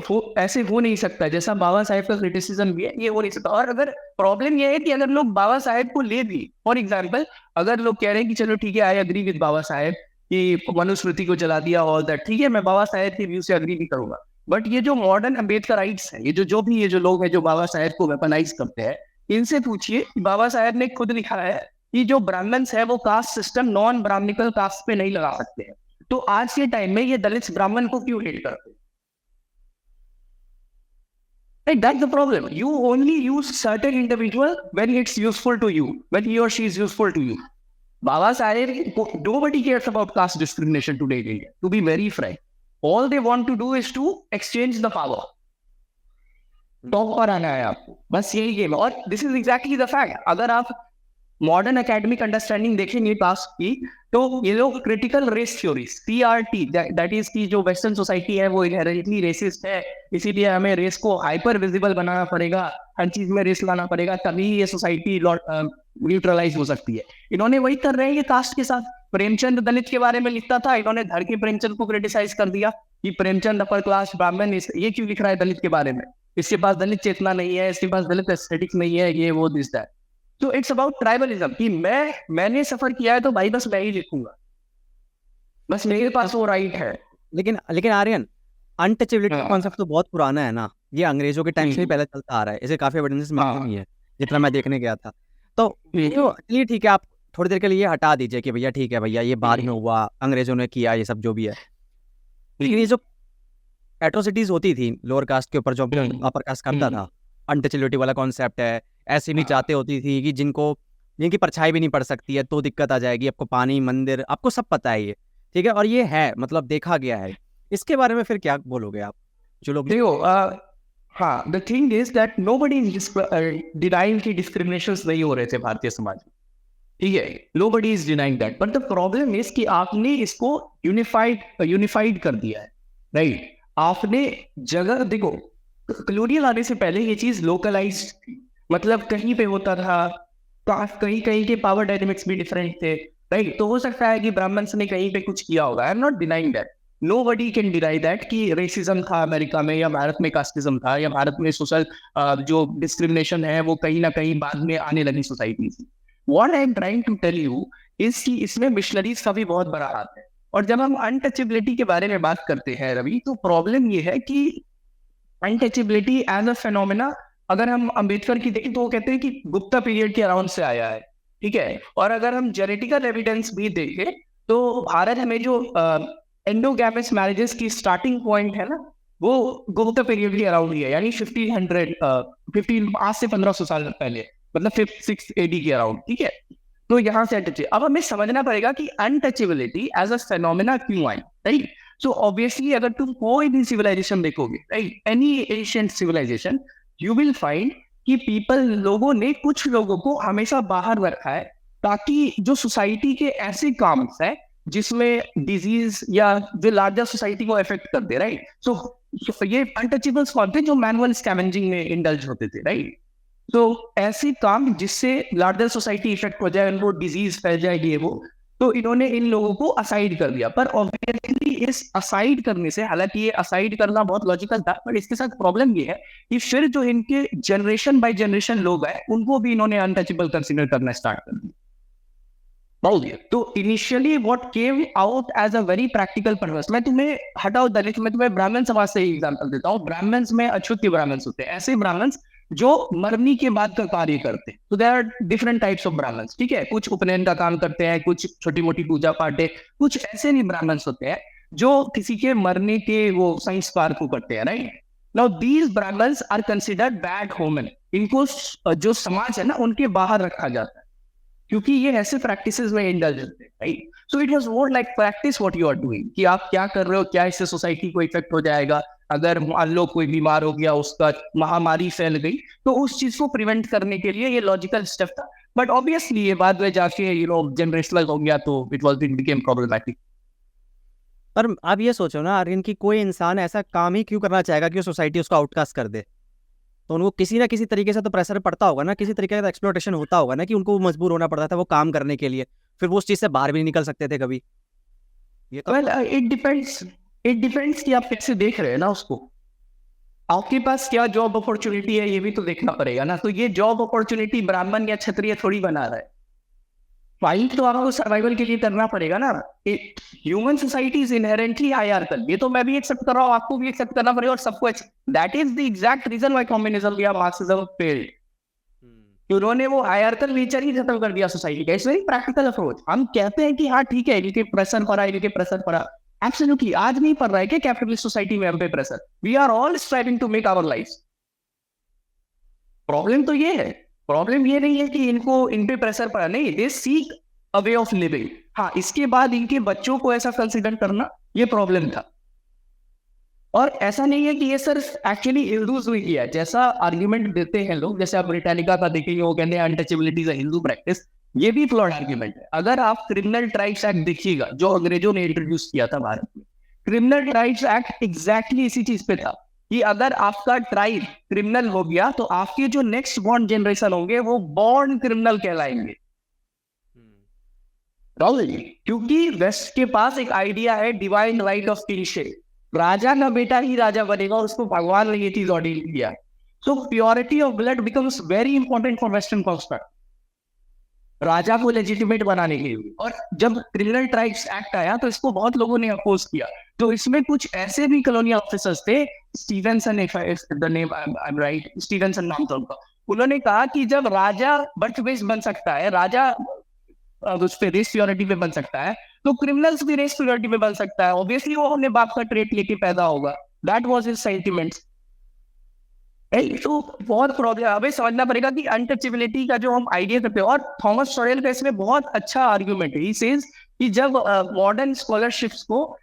हो नहीं सकता, जैसा बाबा साहेब का क्रिटिसिज्म भी है ये हो नहीं सकता। और अगर प्रॉब्लम ये है कि अगर लोग बाबा साहेब को ले भी, फॉर एग्जांपल अगर लोग कह रहे हैं कि चलो ठीक है, I agree with Baba Saheb कि मनुस्मृति को जला दिया, ऑल दैट, ठीक है, मैं बाबा साहेब के व्यू से अग्री भी करूंगा। बट ये जो मॉडर्न अम्बेडकराइट्स हैं, ये जो लोग हैं जो बाबा साहेब को वेपनाइज करते हैं, इनसे पूछिए कि बाबा साहेब ने खुद लिखा है कि जो ब्राह्मण्स है वो caste system non Brahmanical caste पे नहीं लगा सकते हैं। तो आज के टाइम में ये दलित ब्राह्मण को क्यों हेट करते हैं? Right, that's the problem. You only use certain individual when it's useful to you, when he or she is useful to you. Baba Sahib, nobody cares about caste discrimination today in India, to be very frank. All they want to do is to exchange the power. Top पर आना है आपको, बस यही game है। और this is exactly the fact. अगर आप मॉडर्न एकेडमिक अंडरस्टैंडिंग देखेंगे कास्ट की, तो ये लोग critical race theory CRT, that is की जो वेस्टर्न सोसाइटी है वो इनहेरेंटली रेसिस्ट है, इसीलिए हमें रेस को हाइपर विजिबल बनाना पड़ेगा, हर चीज में रेस लाना पड़ेगा, तभी ये सोसाइटी न्यूट्रलाइज हो सकती है। इन्होंने वही कर रहे हैं ये कास्ट के साथ। प्रेमचंद दलित के बारे में लिखता था, इन्होंने धर के प्रेमचंद को क्रिटिसाइज कर दिया कि प्रेमचंद अपर क्लास ब्राह्मण, ये क्यों लिख रहा है दलित के बारे में, इसके पास दलित चेतना नहीं है, इसके पास दलित एस्थेटिक्स नहीं है, ये वो दिस दैट। तो इट्स अबाउट ट्राइबलिज्म कि मैंने सफर किया है तो भाई बस मैं ही लिखूंगा, बस मेरे पास वो राइट है। लेकिन आर्यन, अनटचेबिलिटी का कॉन्सेप्ट तो बहुत पुराना है ना, ये अंग्रेजों के टाइम से ही पहले चलता आ रहा है, इसे काफी एविडेंसेस मिलती है जितना मैं देखने गया था। तो चलिए ठीक है, आप थोड़ी देर के लिए हटा दीजिए कि भैया ठीक है भैया ये बाद में हुआ, अंग्रेजों ने किया ये सब जो भी है, लेकिन ये जो एट्रोसिटीज होती थी लोअर कास्ट के ऊपर जो अपर कास्ट करता था, अनटचेबिलिटी वाला कॉन्सेप्ट है, ऐसी भी चाहते होती थी कि जिनकी परछाई भी नहीं पड़ सकती है तो दिक्कत आ जाएगी, आपको पानी मंदिर आपको सब पता है ये, ठीक है, और ये है मतलब देखा गया है। इसके बारे में फिर क्या बोलोगे आप जो लोग देखो, हाँ, the thing is that nobody is denying कि डिस्क्रिमिनेशंस नहीं हो रहे थे भारतीय समाज में, ठीक है, nobody is denying that, but the problem is कि आपने इसको यूनिफाइड कर दिया है, राइट। आपने जगह देखो, कॉलोनियल आने से पहले ये चीज लोकलाइज्ड थी, मतलब कहीं पे होता था, कहीं कहीं के पावर डायनेमिक्स भी डिफरेंट थे, राइट। तो हो सकता है कि ब्राह्मण्स ने कहीं पे कुछ किया होगा, I am not denying that, nobody can deny that कि रेसिज्म था अमेरिका में या भारत में कास्टिज्म था या भारत में सोशल जो डिस्क्रिमिनेशन है वो कहीं ना कहीं बाद में आने लगी सोसाइटी से। What I am trying to tell you is कि इसमें मिशनरीज का भी बहुत बड़ा हाथ है। और जब हम अनटचेबिलिटी के बारे में बात करते हैं रवि, तो प्रॉब्लम ये है कि अनटचेबिलिटी एज अ फेनोमेना, अगर हम अंबेडकर की देखें तो वो कहते हैं कि गुप्ता पीरियड के अराउंड से आया है, ठीक है। और अगर हम जेनेटिकल एविडेंस भी देखें तो भारत में जो एंडोगैमस मैरिजेस की स्टार्टिंग पॉइंट है ना, वो गुप्ता पीरियड के अराउंड ही है, यानी 15 आज से 1500 साल पहले, मतलब 6 AD के अराउंड, ठीक है। तो यहाँ से अब हमें समझना पड़ेगा कि अनटचेबिलिटी एज अ फेनोमेना क्यों आई, राइट। सो ऑब्वियसली अगर तुम कोई भी सिविलाइजेशन देखोगे, right, any ancient civilization, you will find कि लोगों ने कुछ लोगों को हमेशा बाहर रखा है ताकि जो सोसाइटी के ऐसे काम है जिसमें डिजीज या जो लार्जर सोसाइटी को अफेक्ट कर दे, राइट। सो ये अनटचेबल्स कौन थे? जो मैनुअल स्कैवेंजिंग में इंडल्ज होते थे, राइट? तो ऐसे काम जिससे लार्जर सोसाइटी इफेक्ट हो जाए, उनको डिजीज फैल जाए, ये वो, तो इन्होंने इन लोगों को असाइड कर दिया। पर ऑब्वियसली इस असाइड करने से, हालांकि ये असाइड करना बहुत लॉजिकल था, पर इसके साथ प्रॉब्लम ये है कि फिर जो इनके जनरेशन बाय जनरेशन लोग आए, उनको भी इन्होंने अनटचेबल कंसिडर करना स्टार्ट कर दिया। तो initially what came out as a very practical purpose, मैं तुम्हें हटाओ दलित, मैं तुम्हें ब्राह्मण समाज से एग्जांपल देता हूँ। ब्राह्मण्स में अछूत ब्राह्मण्स होते हैं, ऐसे ब्राह्मण्स जो मरनी के बाद का कार्य करते हैं। तो there are different types of Brahmins, ठीक है? कुछ उपनयन का काम करते हैं, कुछ छोटी मोटी पूजा पाठ है, कुछ ऐसे भी ब्राह्मण्स होते हैं जो किसी के मरने के वो संस्कार को करते हैं, right? Now these Brahmins are considered bad women. इनको जो समाज है ना, उनके बाहर रखा जाता है, क्योंकि ये ऐसे प्रैक्टिसेस में इंडल्ज होते हैं, right? So it was more like practice what you are doing, कि आप क्या कर रहे हो, क्या इससे सोसाइटी को इफेक्ट हो जाएगा। अगर मान लो कोई बीमार हो गया, उसका महामारी फैल गई, तो उस चीज को प्रिवेंट करने के लिए ये लॉजिकल स्टेप था। बट ऑब्वियसली ये बाद में जाके जनरेशनल हो गया, तो इट बिकेम प्रॉब्लमैटिक। पर आप ये सोचो ना आर्यन, की कोई इंसान ऐसा काम ही क्यों करना चाहेगा कि सोसाइटी उसको आउटकास्ट कर दे? तो उनको किसी ना किसी तरीके से तो प्रेशर पड़ता होगा ना, किसी तरीके का एक्सप्लॉयटेशन होता होगा ना, कि उनको मजबूर होना पड़ता था वो काम करने के लिए, फिर वो उस चीज से बाहर भी नहीं निकल सकते थे कभी। ये तो वेल इट डिपेंड्स कि आप कैसे देख रहे हैं ना उसको। आपके पास क्या जॉब अपॉर्चुनिटी है, ये भी तो देखना पड़ेगा ना। तो ये जॉब अपॉर्चुनिटी ब्राह्मण या क्षत्रिय थोड़ी बना रहा है, फाइट तो आपको सर्वाइवल के लिए करना पड़ेगा ना। Human society is inherently hierarchical, ये तो मैं भी एक्सेप्ट कर रहा हूँ, आपको भी एक्सेप्ट करना पड़ेगा, और सबको। That is the exact reason why communism या मार्क्सिज्म फेल्ड। उन्होंने वो हायरार्कल नेचर ही खत्म कर दिया सोसाइटी का। It's very practical approach. हम कहते हैं कि हाँ ठीक है, इनके प्रेशर पड़ा, इनके प्रेशर पड़ा। एब्सोल्युटली आज नहीं पड़ रहा है कि कैपिटलिस्ट सोसाइटी में हम पे pressure. We are all striving to make our life. Problem तो ये है, प्रॉब्लम ये नहीं है कि इनको इन पे प्रेशर पड़ा, नहीं, they seek a way of living. हाँ, इसके बाद इनके बच्चों को ऐसा कंसिडर करना, ये प्रॉब्लम था। और ऐसा नहीं है कि ये सिर्फ एक्चुअली हिंदूज हुई किया है, जैसा आर्ग्यूमेंट देते हैं लोग, जैसे आप ब्रिटानिका का देखेंगे, वो कहते हैं untouchability is a Hindu practice. ये भी फ्लॉड आर्ग्यूमेंट है। अगर आप क्रिमिनल ट्राइब्स एक्ट देखिएगा, जो अंग्रेजों ने इंट्रोड्यूस किया था भारत में, क्रिमिनल ट्राइब्स एक्ट एग्जैक्टली इसी चीज पे था कि अगर आपका ट्राइब क्रिमिनल हो गया, तो आपके जो नेक्स्ट बॉर्न जनरेशन होंगे वो बॉर्न क्रिमिनल कहलाएंगे। क्योंकि वेस्ट के पास एक आइडिया है डिवाइन राइट ऑफ किंगशिप, राजा का बेटा ही राजा बनेगा, उसको भगवान ने ये चीज ऑर्डर किया। So purity of blood becomes very important for western construct, राजा को लेजिटिमेट बनाने के लिए। और जब क्रिमिनल ट्राइब्स एक्ट आया, तो इसको बहुत लोगों ने अपोज किया। तो इसमें कुछ ऐसे भी कॉलोनियल ऑफिसर्स थे, Stevenson, the name I am right, Stevenson नाम था उनका। उन्होंने कहा कि जब राजा बर्थ बेस बन सकता है, राजा उस पे रेस प्योरिटी पे बन सकता है, तो क्रिमिनल्स भी रेस प्योरिटी पे बन सकता है। ऑब्वियसली वो अपने बाप का ट्रेट लेके पैदा होगा। That was his sentiments. तो बहुत प्रॉब्लम हमें समझना पड़ेगा कि अनटचेबिलिटी का जो हम आइडिया करते हैं, और थॉमस सॉरेल का इसमें बहुत अच्छा आर्ग्यूमेंट है। ही सेज कि जब मॉडर्न स्कॉलरशिप्स को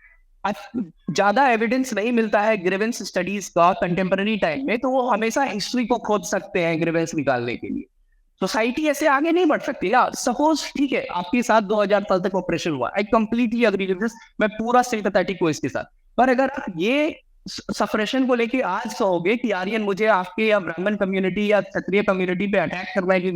ज्यादा एविडेंस नहीं मिलता है ग्रीवेंस स्टडीज का कंटेम्पररी टाइम में, तो वो हमेशा हिस्ट्री को खोज सकते हैं ग्रीवेंस निकालने के लिए। सोसाइटी ऐसे आगे नहीं बढ़ सकती ना। सपोज ठीक है, आपके साथ 2000 साल तक ऑपरेशन हुआ, I completely agree with this, मैं पूरा सिंपैथेटिक हूं इसके साथ। पर अगर ये सफरेशन को लेके आज कहोगे कि आर्यन मुझे आपके या ब्राह्मण कम्युनिटी या क्षत्रिय कम्युनिटी पे अटैक करना है कि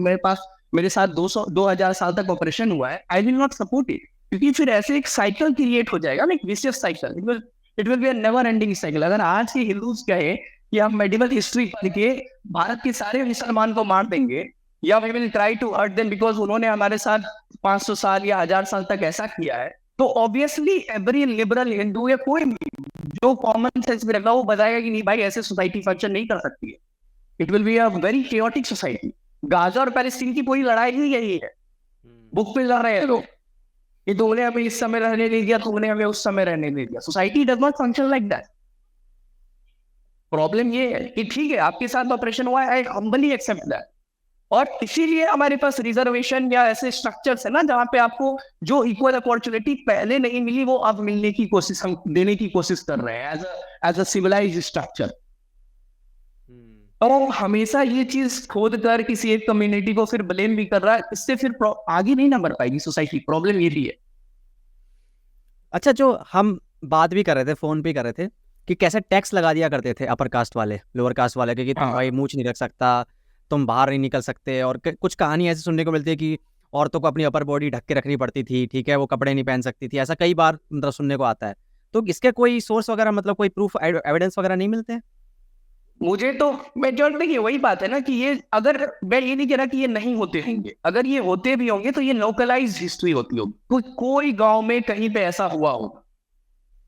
मेरे साथ 2000 साल तक ऑपरेशन हुआ है, I will not support it. क्योंकि फिर ऐसे एक साइकिल क्रिएट हो जाएगा ना, एक vicious cycle. It will be a never ending cycle. अगर आज के हिंदूज कहे कि हम मेडिवल हिस्ट्री पढ़ के भारत के सारे मुसलमान को मार देंगे, या we will try to hurt them because उन्होंने हमारे साथ 500 साल या 1000 साल तक ऐसा किया है, तो ऑब्वियसली एवरी लिबरल हिंदू या कोई जो कॉमन सेंस में रखा, वो बताएगा कि नहीं भाई, ऐसे सोसाइटी फंक्शन नहीं कर सकती है। It will be a very chaotic society. Gaza और पैलेस्टीन की पूरी लड़ाई ही यही है। बुक पे लड़ रहे हैं लोग कि तुमने हमें इस समय रहने नहीं दिया, तुमने हमें उस समय रहने नहीं दिया। Society does not function like that. Problem ये है कि ठीक है, आपके साथ ऑपरेशन हुआ है, आई हम्बली एक्सेप्ट दैट। और इसीलिए हमारे पास रिजर्वेशन या ऐसे स्ट्रक्चर्स है ना, जहां पे आपको जो इक्वल अपॉर्चुनिटी पहले नहीं मिली, वो अब मिलने की कोशिश, हम देने की कोशिश कर रहे हैं एज अ सिविलाइज्ड स्ट्रक्चर। और हमेशा ये चीज खोद कर किसी एक कम्युनिटी को फिर ब्लेम भी कर रहा है, इससे फिर आगे नहीं ना बढ़ पाएगी सोसाइटी। प्रॉब्लम ये भी है। अच्छा, जो हम बात भी कर रहे थे, फोन पे कर रहे थे, कि कैसे टैक्स लगा दिया करते थे अपर कास्ट वाले लोअर कास्ट वाले कि तुम हाँ भाई मूंछ नहीं रख सकता, तुम बाहर नहीं निकल सकते। और कुछ कहानी ऐसी सुनने को मिलती है कि औरतों को अपनी अपर बॉडी ढक के रखनी पड़ती थी, ठीक है, वो कपड़े नहीं पहन सकती थी, ऐसा कई बार मतलब सुनने को आता है। तो इसके कोई सोर्स वगैरह मतलब कोई प्रूफ एविडेंस वगैरह नहीं मिलते हैं? मुझे तो मेजोरिटी देखिए वही बात है ना कि ये, अगर मैं ये नहीं कह रहा कि ये नहीं होते होंगे, अगर ये होते भी होंगे तो ये लोकलाइज हिस्ट्री होती होगी, कोई गांव में कहीं पे ऐसा हुआ होगा,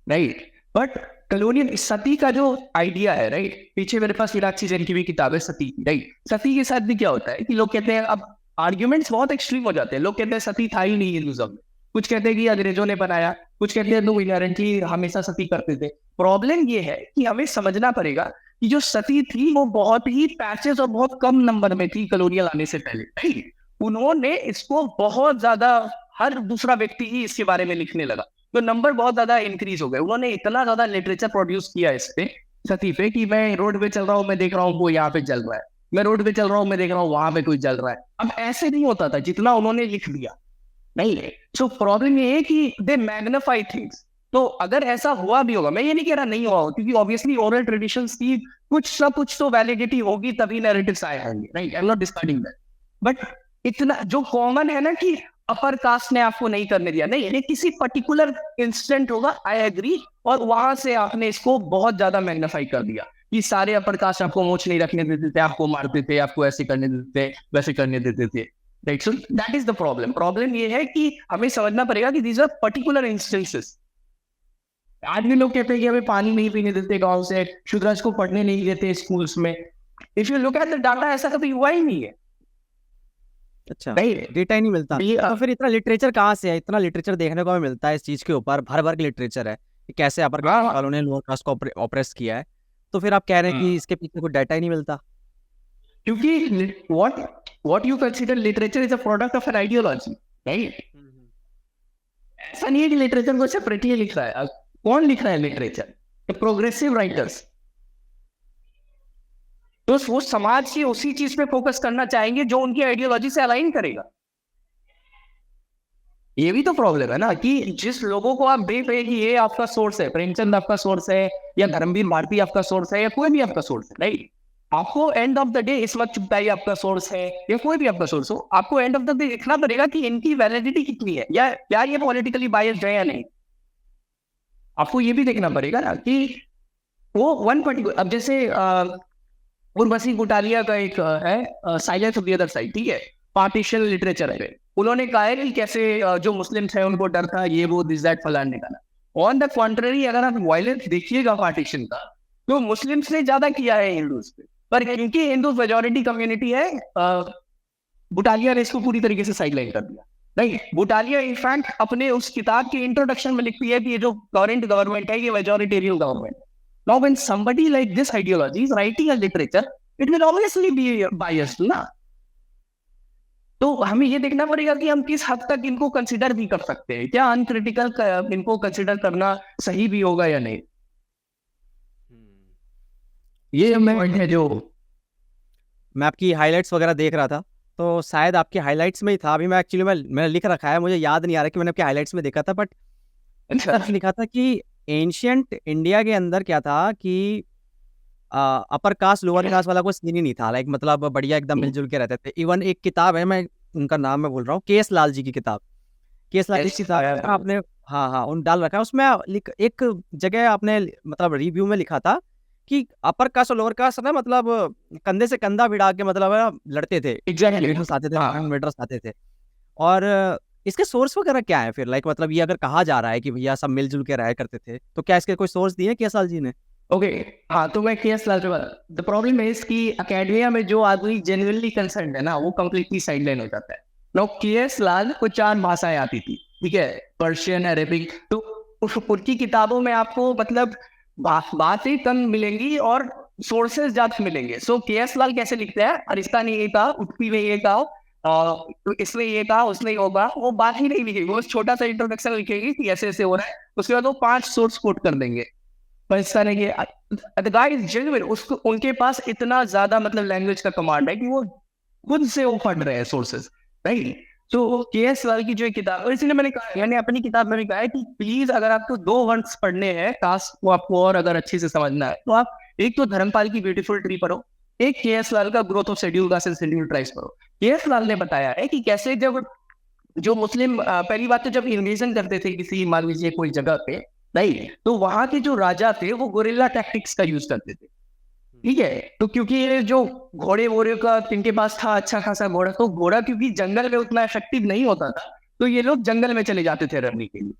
राइट। बट कॉलोनियल सती का जो आइडिया है, राइट, पीछे मेरे पास मीनाक्षी जैन की भी किताब है सती की, राइट। सती के साथ भी क्या होता है कि लोग कहते हैं, अब आर्ग्यूमेंट्स बहुत एक्सट्रीम हो जाते हैं, लोग कहते हैं सती था ही नहीं हिंदुज्म में, कुछ कहते हैं कि अंग्रेजों ने बनाया, कुछ कहते हैं लोग इनहेरेंटली हमेशा सती करते थे। प्रॉब्लम ये है कि हमें समझना पड़ेगा कि जो सती थी वो बहुत ही पैचेस और बहुत कम नंबर में थी कॉलोनियल आने से पहले, राइट। उन्होंने इसको बहुत ज्यादा, हर दूसरा व्यक्ति ही इसके बारे में लिखने लगा, तो नंबर बहुत ज्यादा इंक्रीज हो गए। उन्होंने इतना ज्यादा लिटरेचर प्रोड्यूस किया इस पे, सती पे, कि मैं रोड पे चल रहा हूँ, मैं देख रहा हूँ वो यहाँ पे जल रहा है, मैं रोड पे चल रहा हूँ, मैं देख रहा हूँ वहां पे कोई जल रहा है। अब ऐसे नहीं होता था जितना उन्होंने लिख दिया, नहीं है। सो प्रॉब्लम ये है कि दे मैग्निफाई थिंग्स। तो अगर ऐसा हुआ भी होगा, मैं ये नहीं कह रहा नहीं हुआ होगा, क्योंकि ऑब्वियसली ओरल ट्रेडिशंस की कुछ ना कुछ तो वैलिडिटी होगी, तभी नैरेटिव्स आए होंगे, right, I am not discarding that. But इतना जो कॉमन है ना कि अपर कास्ट ने आपको नहीं करने दिया, नहीं, ये किसी पर्टिकुलर इंस्टेंट होगा, आई एग्री, और वहां से आपने इसको बहुत ज्यादा मैग्निफाई कर दिया कि सारे अपर कास्ट आपको मोच नहीं रखने देते थे, आपको मारते थे, आपको ऐसे करने देते थे, वैसे करने देते थे, right. So that is the problem. Problem ये है कि हमें समझना पड़ेगा कि दीज आर पर्टिकुलर इंस्टेंसेस। आज भी लोग कहते हैं कि हमें पानी नहीं पीने देते गांव से, शुद्राज को पढ़ने नहीं देते स्कूल्स में। If you look at the data, ऐसा कभी हुआ ही नहीं है, अच्छा, राइट। डेटा ही नहीं मिलता। तो फिर इतना लिटरेचर कहाँ से है? इतना लिटरेचर देखने को हमें मिलता है इस चीज के ऊपर, भर भर के लिटरेचर है कि कैसे अपर कास्ट वालों ने लोअर कास्ट को ऑप्रेस किया है। तो फिर आप कह रहे हैं कि इसके पीछे कोई डाटा ही नहीं मिलता? क्योंकि what you consider literature is a product of an ideology, right? ऐसा नहीं है कि लिटरेचर को सेपरेटली लिख रहा है। अब कौन लिख रहा है लिटरेचर? Progressive writers. तो वो समाज की उसी चीज पे फोकस करना चाहेंगे जो उनकी आइडियोलॉजी से अलाइन करेगा। ये भी तो प्रॉब्लम है ना कि जिस लोगों को आप देख रहे हैं कि ये आपका सोर्स है, प्रेमचंद आपका सोर्स है, या धर्मवीर भारती आपका सोर्स है, या कोई भी आपका सोर्स है, राइट। आपको and of the day Ismat Chughtai आपका सोर्स है, या कोई भी आपका सोर्स हो, आपको एंड ऑफ द डे देखना पड़ेगा कि इनकी वैलिडिटी कितनी है, या क्या ये पॉलिटिकली बायस्ड है या नहीं। आपको ये भी देखना पड़ेगा ना कि वो वन पर्टिकुलर, अब जैसे उर्वशी गुटालिया का एक है silence of the other side, ठीक है, पार्टीशन लिटरेचर है। उन्होंने कहा है कि कैसे जो मुस्लिम्स है उनको डर था, ये वो दिस दैट फलाने का ना। ऑन द कॉन्ट्ररी, अगर आप वायलेंस देखिएगा पार्टीशन का, तो मुस्लिम्स ने ज्यादा किया है हिंदूज पे, पर क्योंकि हिंदू मेजोरिटी कम्युनिटी है, बुटालिया ने इसको पूरी तरीके से साइडलाइन कर दिया, राइट। बुटालिया इनफैक्ट अपने उस किताब के इंट्रोडक्शन में लिखती है कि ये जो करंट गवर्नमेंट है ये मेजोरिटेरियन गवर्नमेंट है। Now when somebody like this ideology is writing a literature, it will obviously be biased ना। तो हमें ये देखना पड़ेगा कि हम किस हद तक इनको कंसिडर भी कर सकते हैं, क्या अनक्रिटिकल इनको कंसिडर करना सही भी होगा या नहीं। ये पॉइंट है जो मैं आपकी हाइलाइट्स वगैरह देख रहा था, तो शायद आपके हाइलाइट्स में ही था। अभी मैं एक्चुअली मैंने लिख रखा है, मुझे याद नहीं आ रहा कि मैंने आपके हाइलाइट्स में देखा था, बट लिखा था कि एंशियंट इंडिया के अंदर क्या था कि अपर कास्ट लोअर कास्ट वाला कोई सीन ही नहीं था। लाइक मतलब बढ़िया एकदम मिलजुल के रहते थे। इवन एक किताब है, मैं उनका नाम मैं भूल रहा हूँ, के.एस. लाल जी की किताब, के.एस. लाल जी की किताब आपने हाँ उन डाल रखा है उसमें। एक जगह आपने मतलब रिव्यू में लिखा था कि अपर कास्ट और लोअर कास्ट ना मतलब कंधे से कंधा भिड़ा के मतलब लड़ते थे, लीडर्स आते थे, लीडर्स आते थे। और इसके सोर्स वगैरह क्या है फिर? लाइक मतलब ये अगर कहा जा रहा है कि भैया सब मिलजुल के रहा करते थे, तो क्या इसके कोई सोर्स दिए के.एस. लाल जी ने? ओके, हाँ, तो मैं के.एस. लाल द प्रॉब्लम है कि अकेडमिया में जो आदमी जेन्युइनली कंसर्न्ड है ना, वो कंप्लीटली साइडलाइन हो जाता है। No, KS. लाल को 4 भाषाएं आती थी, ठीक है, पर्शियन, अरेबिक। तो उनकी किताबों में आपको मतलब बातें कम मिलेंगी और सोर्सेज ज्यादा मिलेंगे। सो के.एस. लाल कैसे लिखते हैं, अरिस्ता ने ये कहा, उत्पी में ये कहा, इसमें ये कहा, उसने होगा, वो बात ही नहीं लिखेगी, वो छोटा सा इंट्रोडक्शन लिखेगी कि ऐसे ऐसे हो रहा है, उसके बाद वो 5 सोर्स कोट कर देंगे। पर इस तरह के द गाय इज जेन्युइन, उसको उनके पास इतना ज्यादा मतलब लैंग्वेज का कमांड है कि वो खुद से वो पढ़ रहे हैं सोर्सेज, राइट। तो के.एस. लाल की जो एक किताब, और इसलिए मैंने अपनी किताब में भी कहा है कि प्लीज अगर आपको 2 वर्ड्स पढ़ने हैं कास्ट को आपको और अगर अच्छे से समझना है तो आप एक तो धर्मपाल की ब्यूटीफुल ट्री पढ़ो, एक के.एस. लाल का growth of schedule caste and schedule tribes पढ़ो। के.एस. लाल ने बताया है कि कैसे जब जो मुस्लिम पहली बात तो जब इन्वेजन करते थे किसी मान लीजिए कोई जगह पे, नहीं तो वहां के जो राजा थे वो गोरिल्ला टैक्टिक्स का यूज करते थे, ठीक है। तो क्योंकि ये जो घोड़े वोड़े का इनके पास था अच्छा खासा घोड़ा, तो घोड़ा क्योंकि जंगल में उतना इफेक्टिव नहीं होता था, तो ये लोग जंगल में चले जाते थे रखने के लिए,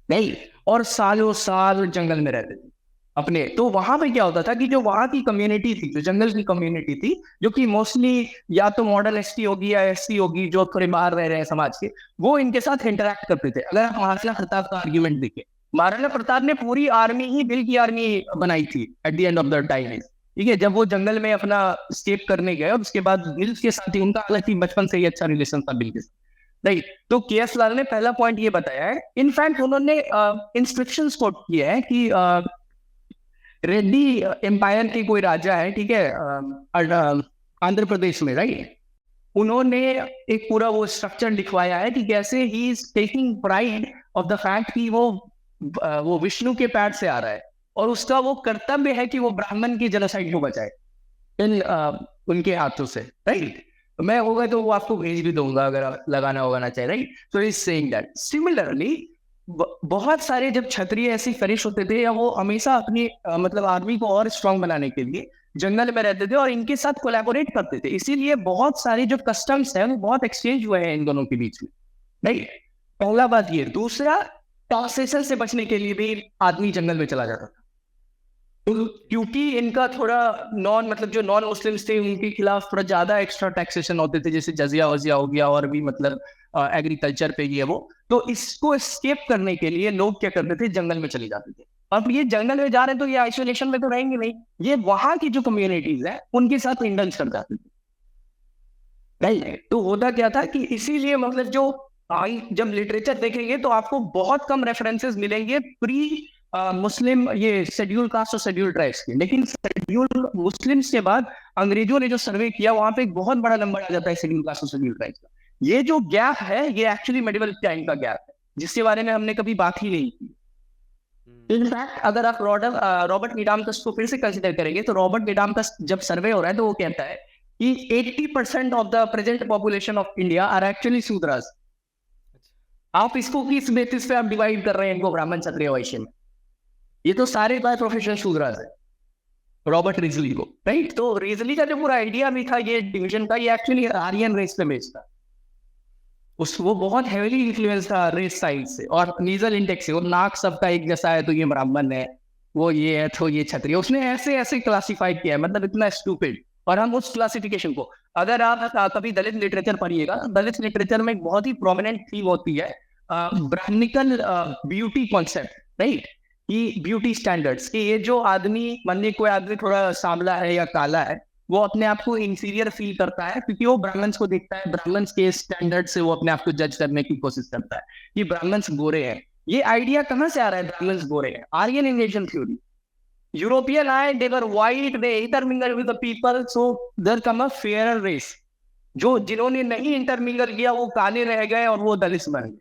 नहीं, और सालों साल जंगल में रहते थे अपने। तो वहां पे क्या होता था कि जो वहां की कम्युनिटी थी, जो जंगल की कम्युनिटी थी, जो कि मोस्टली या तो मॉडल एसटी होगी या एससी होगी, जो थोड़े बाहर रह रहे हैं समाज के, वो इनके साथ इंटरेक्ट करते थे। अगर आप महाराणा प्रताप का आर्ग्यूमेंट देखें, महाराणा प्रताप ने पूरी आर्मी ही बिल की आर्मी बनाई थी at the end of the time, ठीक है। जब वो जंगल में अपना स्केप करने गए और उसके बाद बिल के साथ ही उनका अलग ही बचपन से ही अच्छा रिलेशन था बिल के साथ, नहीं। तो के.एस. लाल ने पहला पॉइंट ये बताया है, इनफैक्ट उन्होंने इंस्ट्रक्शंस कोट किया है कि रेड्डी एम्पायर के कोई राजा है, ठीक है, आंध्र प्रदेश में, राइट। उन्होंने एक पूरा वो स्ट्रक्चर लिखवाया है कि कैसे he is taking pride of the fact कि वो विष्णु के पैर से आ रहा है और उसका वो कर्तव्य है कि वो ब्राह्मण की जेनोसाइड को बचाए इन उनके हाथों से, राइट। मैं होगा तो वो आपको भेज भी दूंगा अगर आप लगाना होगा ना चाहिए, right. So is saying that similarly बहुत सारे जब क्षत्रिय ऐसे फरिश होते थे या वो हमेशा अपनी मतलब आर्मी को और स्ट्रांग बनाने के लिए जंगल में रहते थे और इनके साथ कोलैबोरेट करते थे, इसीलिए बहुत सारे जो कस्टम्स हैं वो बहुत एक्सचेंज हुए हैं इन दोनों के बीच में, नहीं। पहला बात ये, दूसरा टॉक्सेशन से बचने के लिए भी आदमी जंगल में चला जाता था। तो क्योंकि इनका थोड़ा मतलब जो नॉन मुस्लिम्स थे उनके खिलाफ थोड़ा ज्यादा एक्स्ट्रा टैक्सेशन होते थे, जैसे जजिया वजिया हो गया और भी मतलब एग्रीकल्चर पे ये वो, तो इसको एस्केप करने के लिए लोग क्या करते थे, जंगल में चले जाते थे। अब ये जंगल में जा रहे हैं तो ये आइसोलेशन में तो रहेंगे नहीं, ये वहां की जो कम्युनिटीज है उनके साथ इंडल्ज कर जाते थे, नहीं। तो होता क्या था कि इसीलिए मतलब जो जब लिटरेचर देखेंगे तो आपको बहुत कम रेफरेंसेस मिलेंगे प्री मुस्लिम ये शेड्यूल कास्ट और शेड्यूल ट्राइब्स के, लेकिन शेड्यूल मुस्लिम्स के बाद अंग्रेजों ने जो सर्वे किया वहां पे एक बहुत बड़ा नंबर आ जाता है शेड्यूल कास्ट और शेड्यूल ट्राइब्स का। ये जो गैप है ये एक्चुअली मेडिवल टाइम का गैप है, जिसके बारे में हमने कभी बात ही नहीं की। इनफैक्ट अगर आप रॉबर्ट मिडामकस को फिर से कंसिडर करेंगे तो रॉबर्ट मिडामकस जब सर्वे हो रहा है तो वो कहता है कि 80% of the present population of India are actually Shudras. आप इसको किस बेसिस पे आप डिवाइड कर रहे हैं इनको, ब्राह्मण क्षत्रिय वैश्य में? ये तो सारे बाय प्रोफेशन शूद्रास है, रॉबर्ट रिजली को, राइट। तो रिजली का जो पूरा आइडिया भी था ये डिवीजन का, ये एक्चुअली आर्यन रेस पे बेस्ड था। वो बहुत हेवीली इन्फ्लुएंस था रेस साइड से और नीजल इंडेक्स से, वो नाक सबका एक जैसा है तो ये ब्राह्मण है, वो ये है तो ये क्षत्रिय, उसने ऐसे ऐसे क्लासिफाई किया है, मतलब इतना स्टूपिड। और हम उस क्लासिफिकेशन को, अगर आप कभी दलित लिटरेचर पढ़िएगा, दलित लिटरेचर में एक बहुत ही प्रोमिनेंट थीम होती है ब्राह्मणिकल ब्यूटी कॉन्सेप्ट, राइट, कि ब्यूटी स्टैंडर्ड्स, कि ये जो आदमी मान ली कोई आदमी थोड़ा सांवला है या काला है, वो अपने आप को इंफीरियर फील करता है क्योंकि वो ब्राह्मण्स को देखता है, ब्राह्मण्स के स्टैंडर्ड से वो अपने आप को जज करने की कोशिश करता है कि ब्राह्मण्स गोरे हैं। ये आइडिया कहाँ से आ रहा है ब्राह्मण्स गोरे हैं? Aryan invasion theory. यूरोपियन आए, they were white, they intermingle with the people, so there come a fair race. जो जिन्होंने नहीं इंटरमिंगल किया वो काले रह गए और वो दलित बन गए।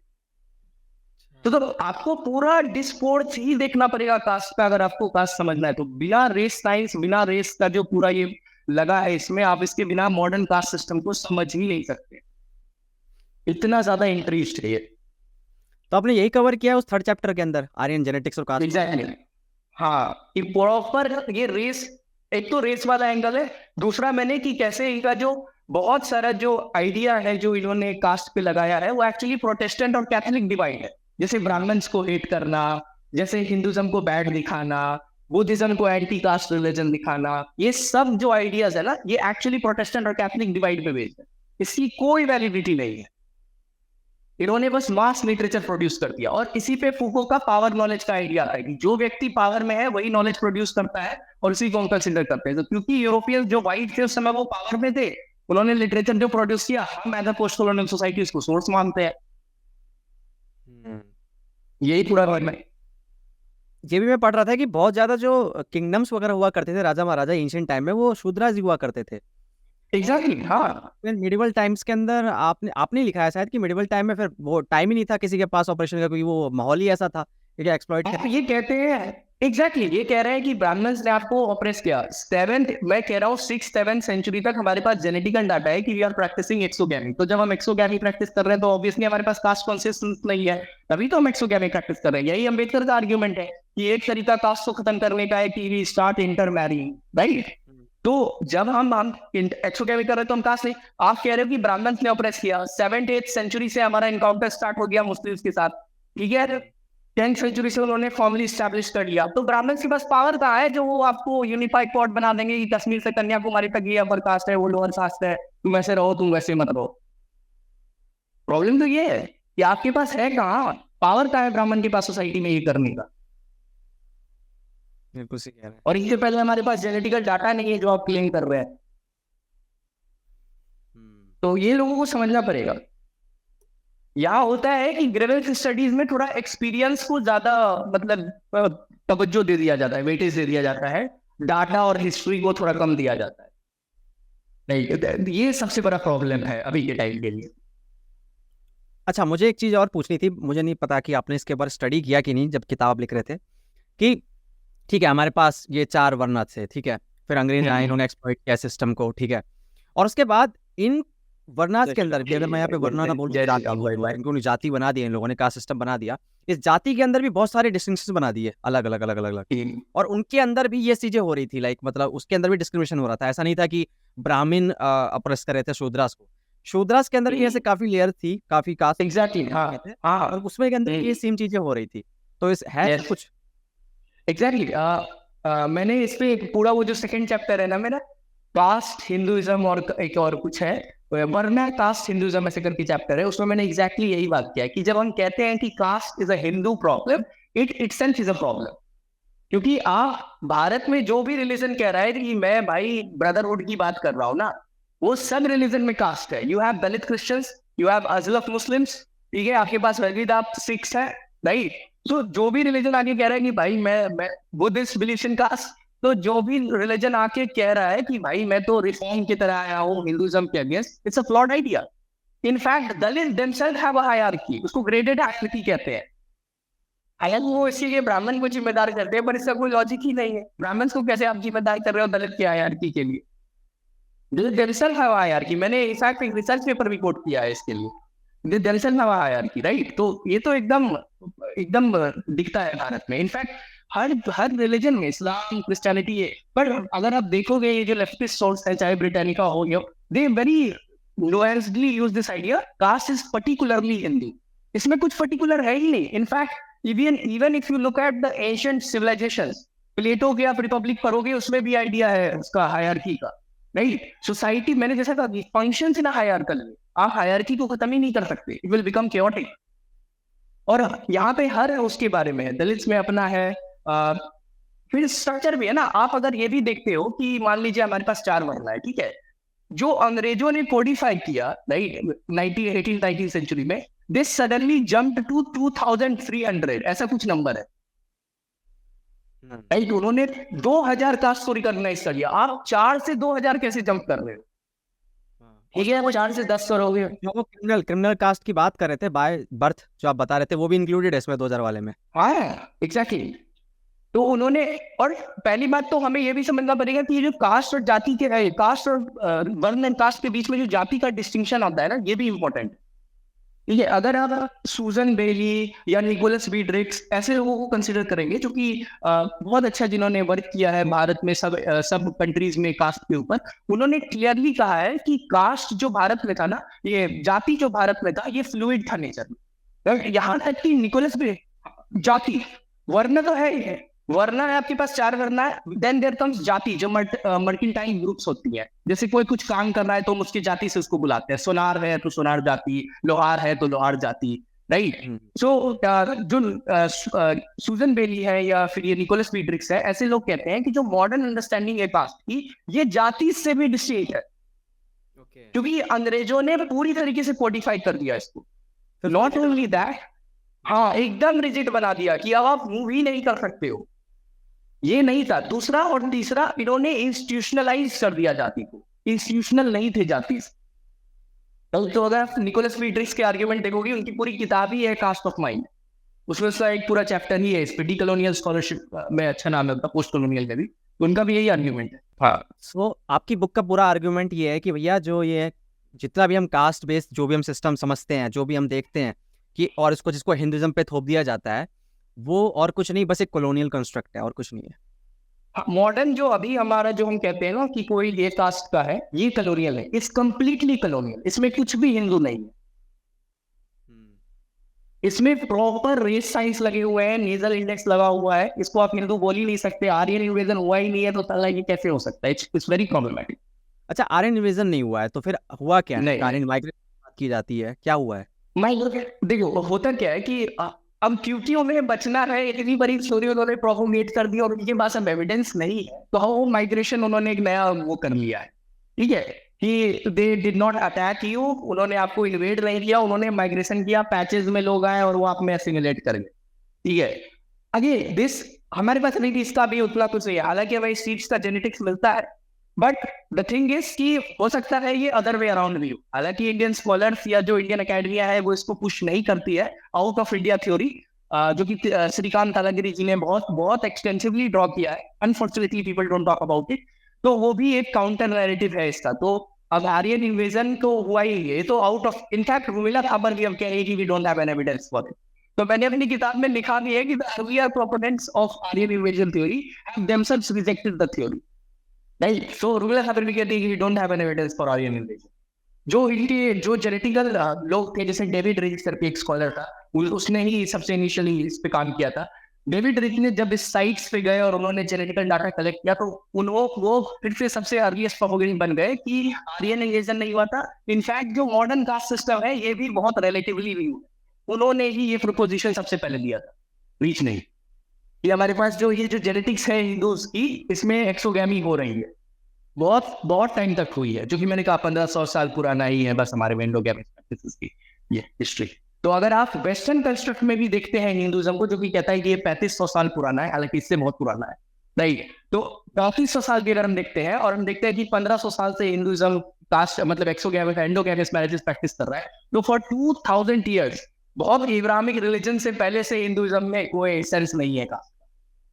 तो आपको पूरा डिस्पोर्ट ही देखना पड़ेगा कास्ट का, अगर आपको कास्ट समझना है तो। बिना रेस साइंस, बिना रेस का जो पूरा ये लगा है इसमें, आप इसके बिना मॉडर्न कास्ट सिस्टम को समझ ही नहीं सकते, इतना ज्यादा इंटरेस्ट है ये। तो आपने यही कवर किया है उस थर्ड चैप्टर के अंदर, आर्यन जेनेटिक्स और कास्ट? एग्जैक्टली, हाँ, कि प्रॉपर ये रेस, एक तो रेस वाला एंगल है, दूसरा मैंने कि कैसे इनका जो बहुत सारा जो आइडिया है जो इन्होंने कास्ट पे लगाया है वो एक्चुअली प्रोटेस्टेंट और कैथोलिक डिवाइड है। जैसे ब्राह्मण्स को हेट करना, जैसे हिंदुज्म को बैड दिखाना, बुद्धिज्म को एंटी कास्ट रिलीजन दिखाना, ये सब जो आइडियाज है ना, ये एक्चुअली प्रोटेस्टेंट और कैथोलिक डिवाइड पे बेस्ड है। इसकी कोई वैलिडिटी नहीं है, इन्होंने बस मास लिटरेचर प्रोड्यूस कर दिया। और इसी पे फूको का पावर नॉलेज का आइडिया है कि जो व्यक्ति पावर में है वही नॉलेज प्रोड्यूस करता है और उसी को हम कंसिडर करते हैं। तो क्योंकि यूरोपियन जो वाइट थे उस समय वो पावर में थे, उन्होंने लिटरेचर जो प्रोड्यूस किया, हम as a post colonial society उसको सोर्स मानते हैं। यही पूरा है। ये भी मैं पढ़ रहा था कि बहुत ज्यादा जो किंगडम्स वगैरह हुआ करते थे, राजा महाराजा एंशिएंट टाइम में, वो शूद्राज ही हुआ करते थे। एग्जैक्टली हाँ फिर मिडिवल टाइम्स के अंदर आपने आपने लिखा है शायद कि मिडिवल टाइम में फिर वो टाइम ही नहीं था किसी के पास ऑपरेशन का, क्योंकि वो माहौल ही ऐसा था कि एक्सप्लॉइट आप ये कहते हैं एग्जैक्टली ये कह रहे हैं कि ब्राह्मण्स ने आपको ऑपरेस किया। सेवेंथ, मैं कह रहा हूँ 6th-7th सेंचुरी तक हमारे पास जेनेटिकल डाटा है कि वी आर प्रैक्टिसिंग एक्सोगैमी। तो जब हम एक्सोगैमी प्रैक्टिस कर रहे हैं तो ऑब्वियसली हमारे पास कास्ट कॉन्सियसनेस नहीं है, तभी तो हम एक्सोगैमी प्रैक्टिस कर रहे हैं। यही अम्बेडकर का आर्ग्यूमेंट है कि एक तरीका कास्ट को खत्म करने का है कि we start inter marrying, right. तो जब हम एक्सोगैमी कर रहे हैं तो हम कास्ट नहीं। आप कह रहे हो कि ब्राह्मण्स ने ऑपरेस किया। 7th-8th सेंचुरी से हमारा इनकाउंटर स्टार्ट हो गया मुस्लिम्स के साथ, ठीक है। 10th सेंचुरी से उन्होंने फॉर्मली स्टैब्लिश कर लिया। तो ब्राह्मण्स के पास पावर कहाँ है जो वो आपको यूनिफाइड कोड बना देंगे कि कश्मीर से कन्याकुमारी तक ये अपर कास्ट है, वो लोअर कास्ट है, तुम ऐसे रहो, तुम वैसे मत रहो। प्रॉब्लम तो ये है कि आपके पास है कहाँ, पावर कहाँ है ब्राह्मण के पास सोसाइटी में ये करने का। बिल्कुल सही कह रहे हैं। और इससे पहले हमारे पास जेनेटिकल डाटा नहीं है जो आप क्लेम कर रहे हैं। तो ये लोगों को समझना पड़ेगा। यहाँ होता है कि ग्रेवियस स्टडीज में थोड़ा एक्सपीरियंस को ज्यादा मतलब तवज्जो दे दिया जाता है, वेटेज दे दिया जाता है, डाटा और हिस्ट्री को थोड़ा कम दिया जाता है। नहीं, ये सबसे बड़ा प्रॉब्लम है अभी के टाइम के लिए। अच्छा, मुझे एक चीज़ और पूछनी थी, मुझे नहीं पता कि आपने इसके ऊपर स्टडी किया कि नहीं जब किताब लिख रहे थे, कि ठीक है हमारे पास ये 4 वर्ण थे, ठीक है, फिर अंग्रेज आए, इन्होंने एक्सप्लॉइट किया सिस्टम को, ठीक है, और उसके बाद इन वर्णास के अंदर भी, अगर मैं यहाँ पे वर्णा ना बोलूं, इनको जाति बना दिया इन लोगों ने, कास्ट सिस्टम बना दिया। इस जाति के अंदर भी बहुत सारे डिस्टिंक्शन बना दिए अलग अलग अलग अलग अलग, और उनके अंदर भी ये चीजें हो रही थी, लाइक मतलब उसके अंदर भी डिस्क्रिमिनेशन हो रहा था। ऐसा नहीं था कि ब्राह्मण अप्रेस कर रहे थे शूद्रास को, शूद्रास के अंदर भी ऐसे काफी लेयर थी, काफी कास्ट एग्जैक्टली हाँ और उसमें के अंदर ये सेम चीजें हो रही थी। तो इस है Yes. कुछ एग्जैक्टली मैंने इस पे पूरा वो जो सेकंड चैप्टर है ना मेरा, कास्ट हिंदुइज्म और एक और कुछ है, वरना कास्ट हिंदुइज्म ऐसे करके चैप्टर है, उसमें मैंने एग्जैक्टली यही बात किया है कि जब हम कहते हैं कि caste is a Hindu problem, it itself is a problem. क्योंकि आप भारत में जो भी रिलीजन कह रहा है कि मैं भाई ब्रदरहुड की बात कर रहा हूँ ना, वो सब रिलीजन में कास्ट है। You have Dalit Christians, you have Ajlaf Muslims, ठीक है, आपके पास वैदिक आप सिख्स है, राइट। तो जो भी रिलीजन आके कह रहा है कि भाई मैं बुद्धिस्ट बिलीव इन कास्ट, तो जो भी रिलीजन आके कह रहा है कि भाई मैं तो रिफॉर्म की तरह आया हूँ हिंदुइज्म के against, it's a flawed idea. In fact Dalit themselves have a hierarchy, उसको ग्रेडेड हायरार्की कहते हैं। हालांकि वो इसीलिए ब्राह्मण को जिम्मेदार करते हैं, पर इसका कोई लॉजिक ही नहीं है। ब्राह्मण को कैसे आप जिम्मेदार कर रहे हो दलित की हायरार्की के लिए? दलित themselves have a hierarchy, मैंने इनफैक्ट एक रिसर्च पेपर भी कोट किया है इसके लिए। दलित themselves have a hierarchy, right. तो ये तो एकदम एकदम दिखता है भारत में। इनफैक्ट हर रिलीजन में, इस्लाम, क्रिश्चियनिटी है, पर अगर आप देखोगे ये जो लेफ्टिस्ट सोर्स है, चाहे ब्रिटानिका हो या, they very nuancedly use this idea, caste is particularly Hindu। इसमें कुछ पर्टिकुलर है ही नहीं। In fact even if you look at the ancient civilizations, प्लेटो के आप रिपब्लिक पढ़ोगे उसमें भी आइडिया है उसका हायरार्की का, राइट। सोसाइटी मैंने जैसा कहा फंक्शंस इन हायरार्कल में, आप हायरार्की को खत्म ही नहीं कर सकते, इट विल बिकम chaotic। और यहाँ पे हर उसके बारे में है, दलित में अपना है, फिर स्ट्रक्चर भी है ना। आप अगर ये भी देखते हो कि मान लीजिए हमारे पास 4 वर्ण है, ठीक है, जो अंग्रेजों ने कोडिफाई किया, राइट, 18th-19th सेंचुरी में, दिस सडनली जंप्ड टू 2300, ऐसा कुछ नंबर है, राइट। उन्होंने 2000 कास्ट को रिकॉग्नाइज कर लिया। आप 4 से 2000 कैसे जंप कर रहे हो? ठीक है, वो 4 से 10 करोगे। जो वो क्रिमिनल कास्ट की बात कर रहे थे बाय बर्थ, जो आप बता रहे थे, वो भी इंक्लूडेड है इसमें 2000 वाले में। हाँ एग्जैक्टली। तो उन्होंने, और पहली बात तो हमें यह भी समझना पड़ेगा कि ये जो कास्ट और जाति के है, कास्ट और वर्ण एंड कास्ट के बीच में जो जाति का डिस्टिंक्शन आता है ना, ये भी इंपॉर्टेंट। ठीक है, अगर आप सूजन बेली या निकोलस बी ड्रिक्स ऐसे लोगों को कंसिडर करेंगे जो कि बहुत अच्छा जिन्होंने वर्क किया है भारत में सब कंट्रीज में कास्ट के ऊपर, उन्होंने क्लियरली कहा है कि कास्ट जो भारत में था ना, ये जाति जो भारत में था, ये फ्लूइड था नेचर में। यहाँ तक कि निकोलस बी, जाति, वर्ण तो है ही है, वर्ण है आपके पास 4 वर्ण है, देन देयर कम्स जाति, जो मर्केंटाइल ग्रुप्स होती है। जैसे कोई कुछ काम कर रहा है तो हम उसकी जाति से उसको बुलाते हैं, सोनार है तो सोनार जाति, लोहार है तो लोहार जाति, राइट। सो जो सूजन बेली है या फिर ये निकोलस बी ड्रिक्स है, ऐसे लोग कहते हैं कि जो मॉडर्न अंडरस्टैंडिंग है कास्ट की, ये जाति से भी डिस्टिंक्ट है, क्योंकि अंग्रेजों ने पूरी तरीके से कोडिफाई कर दिया इसको। नॉट ओनली दैट, हाँ, एकदम रिजिड बना दिया कि अब आप मूव ही नहीं कर सकते हो, ये नहीं था। दूसरा और तीसरा, इन्होंने इंस्टीट्यूशनलाइज कर दिया जाति को। इंस्टीट्यूशनल नहीं थे जाति। तो अगर आप निकोलस फ्रीडरिक्स के आर्ग्यूमेंट देखोगे, उनकी पूरी किताब ही है कास्ट ऑफ माइंड, उसमें उसका एक पूरा चैप्टर ही है इस पे, डी कॉलोनियल स्कॉलरशिप में अच्छा नाम है उनका, पोस्ट कॉलोनियल में भी, तो उनका भी यही आर्ग्यूमेंट है। हाँ, सो आपकी बुक का पूरा आर्ग्यूमेंट ये है कि भैया जो ये जितना भी हम कास्ट बेस्ड जो भी हम सिस्टम समझते हैं, जो भी हम देखते हैं कि, और इसको जिसको हिंदुइज्म पे थोप दिया जाता है, वो और कुछ नहीं, बस एक कॉलोनियल कंस्ट्रक्ट है और कुछ नहीं है। मॉडर्न जो अभी हमारा जो हम कहते हैं ना कि कोई ये कास्ट का है, ये कॉलोनियल है, इट्स कंप्लीटली कॉलोनियल, इसमें कुछ भी हिंदू नहीं है। इसमें प्रॉपर रेस साइंस लगे हुए हैं, नेजल इंडेक्स लगा हुआ है, इसको आप हिंदू बोल ही नहीं सकते। आर्यन इन्वेजन हुआ ही नहीं है तो साला ये कैसे हो सकता है? It's very problematic. अच्छा, आर्यन इन्वेजन नहीं हुआ है तो फिर हुआ क्या है? नहीं। आर्यन माइग्रेशन की बात की जाती है, क्या हुआ है? देखो होता क्या है कि अब क्योंकि उन्हें बचना है, इतनी बड़ी स्टोरी उन्होंने प्रोपोगेट कर दी और उनके पास अब एविडेंस नहीं है, तो वो माइग्रेशन उन्होंने एक नया वो कर लिया है, ठीक है, कि they did not attack you, उन्होंने आपको इन्वेड नहीं किया, उन्होंने माइग्रेशन किया, पैचेस में लोग आए और वो आप में एसिमिलेट कर गए, ठीक है। अगेन दिस हमारे पास नहीं, इसका भी उतना कुछ नहीं है, हालांकि हमें सीड्स का जेनेटिक्स मिलता है, बट द थिंग इज कि हो सकता है ये अदर वे अराउंड भी हो। हालांकि इंडियन स्कॉलर्स या जो इंडियन अकेडमिया है वो इसको पुश नहीं करती है, आउट ऑफ इंडिया थ्योरी, जो कि श्रीकांत तालागिरी जी ने बहुत बहुत एक्सटेंसिवली ड्रॉ किया है, unfortunately people don't talk about it, तो वो भी एक काउंटर नैरेटिव है इसका। तो अब आर्यन इन्वेजन तो हुआ ही है, तो out of, in fact Romila Thapar भी हम कह रहे हैं कि we don't have an evidence for it. तो मैंने अपनी किताब में लिखा भी है कि the earlier proponents of Aryan invasion theory have themselves rejected the theory, right. So Romila Thapar भी कहती है कि we don't have an evidence for Aryan invasion. जो इनके जो जेनेटिकल लोग थे, जैसे डेविड रिच करके एक स्कॉलर था, उसने ही सबसे इनिशियली इस पे काम किया था। डेविड रिच ने जब इस साइट्स पे गए और उन्होंने जेनेटिकल डाटा कलेक्ट किया, तो वो फिर से सबसे अर्लीस्ट प्रोपोगेशन बन गए कि आर्यन इन्वेजन नहीं हुआ था। इनफैक्ट जो मॉडर्न कास्ट सिस्टम है ये भी बहुत रिलेटिवली न्यू है, उन्होंने ही ये प्रोपोजिशन सबसे पहले दिया था, रिच नहीं। कि हमारे पास जो ये जो जेनेटिक्स है हिंदूज की, इसमें एक्सोगैमी हो रही है, बहुत बहुत टाइम तक हुई है, जो कि मैंने कहा 1500 साल पुराना ही है बस हमारे में एंडोगैमिक प्रैक्टिसेस की ये हिस्ट्री। तो अगर आप वेस्टर्न कंस्ट्रक्ट में भी देखते हैं हिंदुज्म को, जो कि कहता है कि ये 3500 साल पुराना है, हालांकि इससे बहुत पुराना है, राइट। तो 3500 साल की अगर हम देखते हैं और हम देखते हैं कि 1500 साल से हिंदुज्म कास्ट मतलब एक्सोगैमिक एंडोगैमिक मैरिजेस प्रैक्टिस कर रहा है, तो फॉर 2000 ईयर्स बहुत इब्राहिमिक रिलीजन से पहले से हिंदुज्म में कोई सेंस नहीं है का,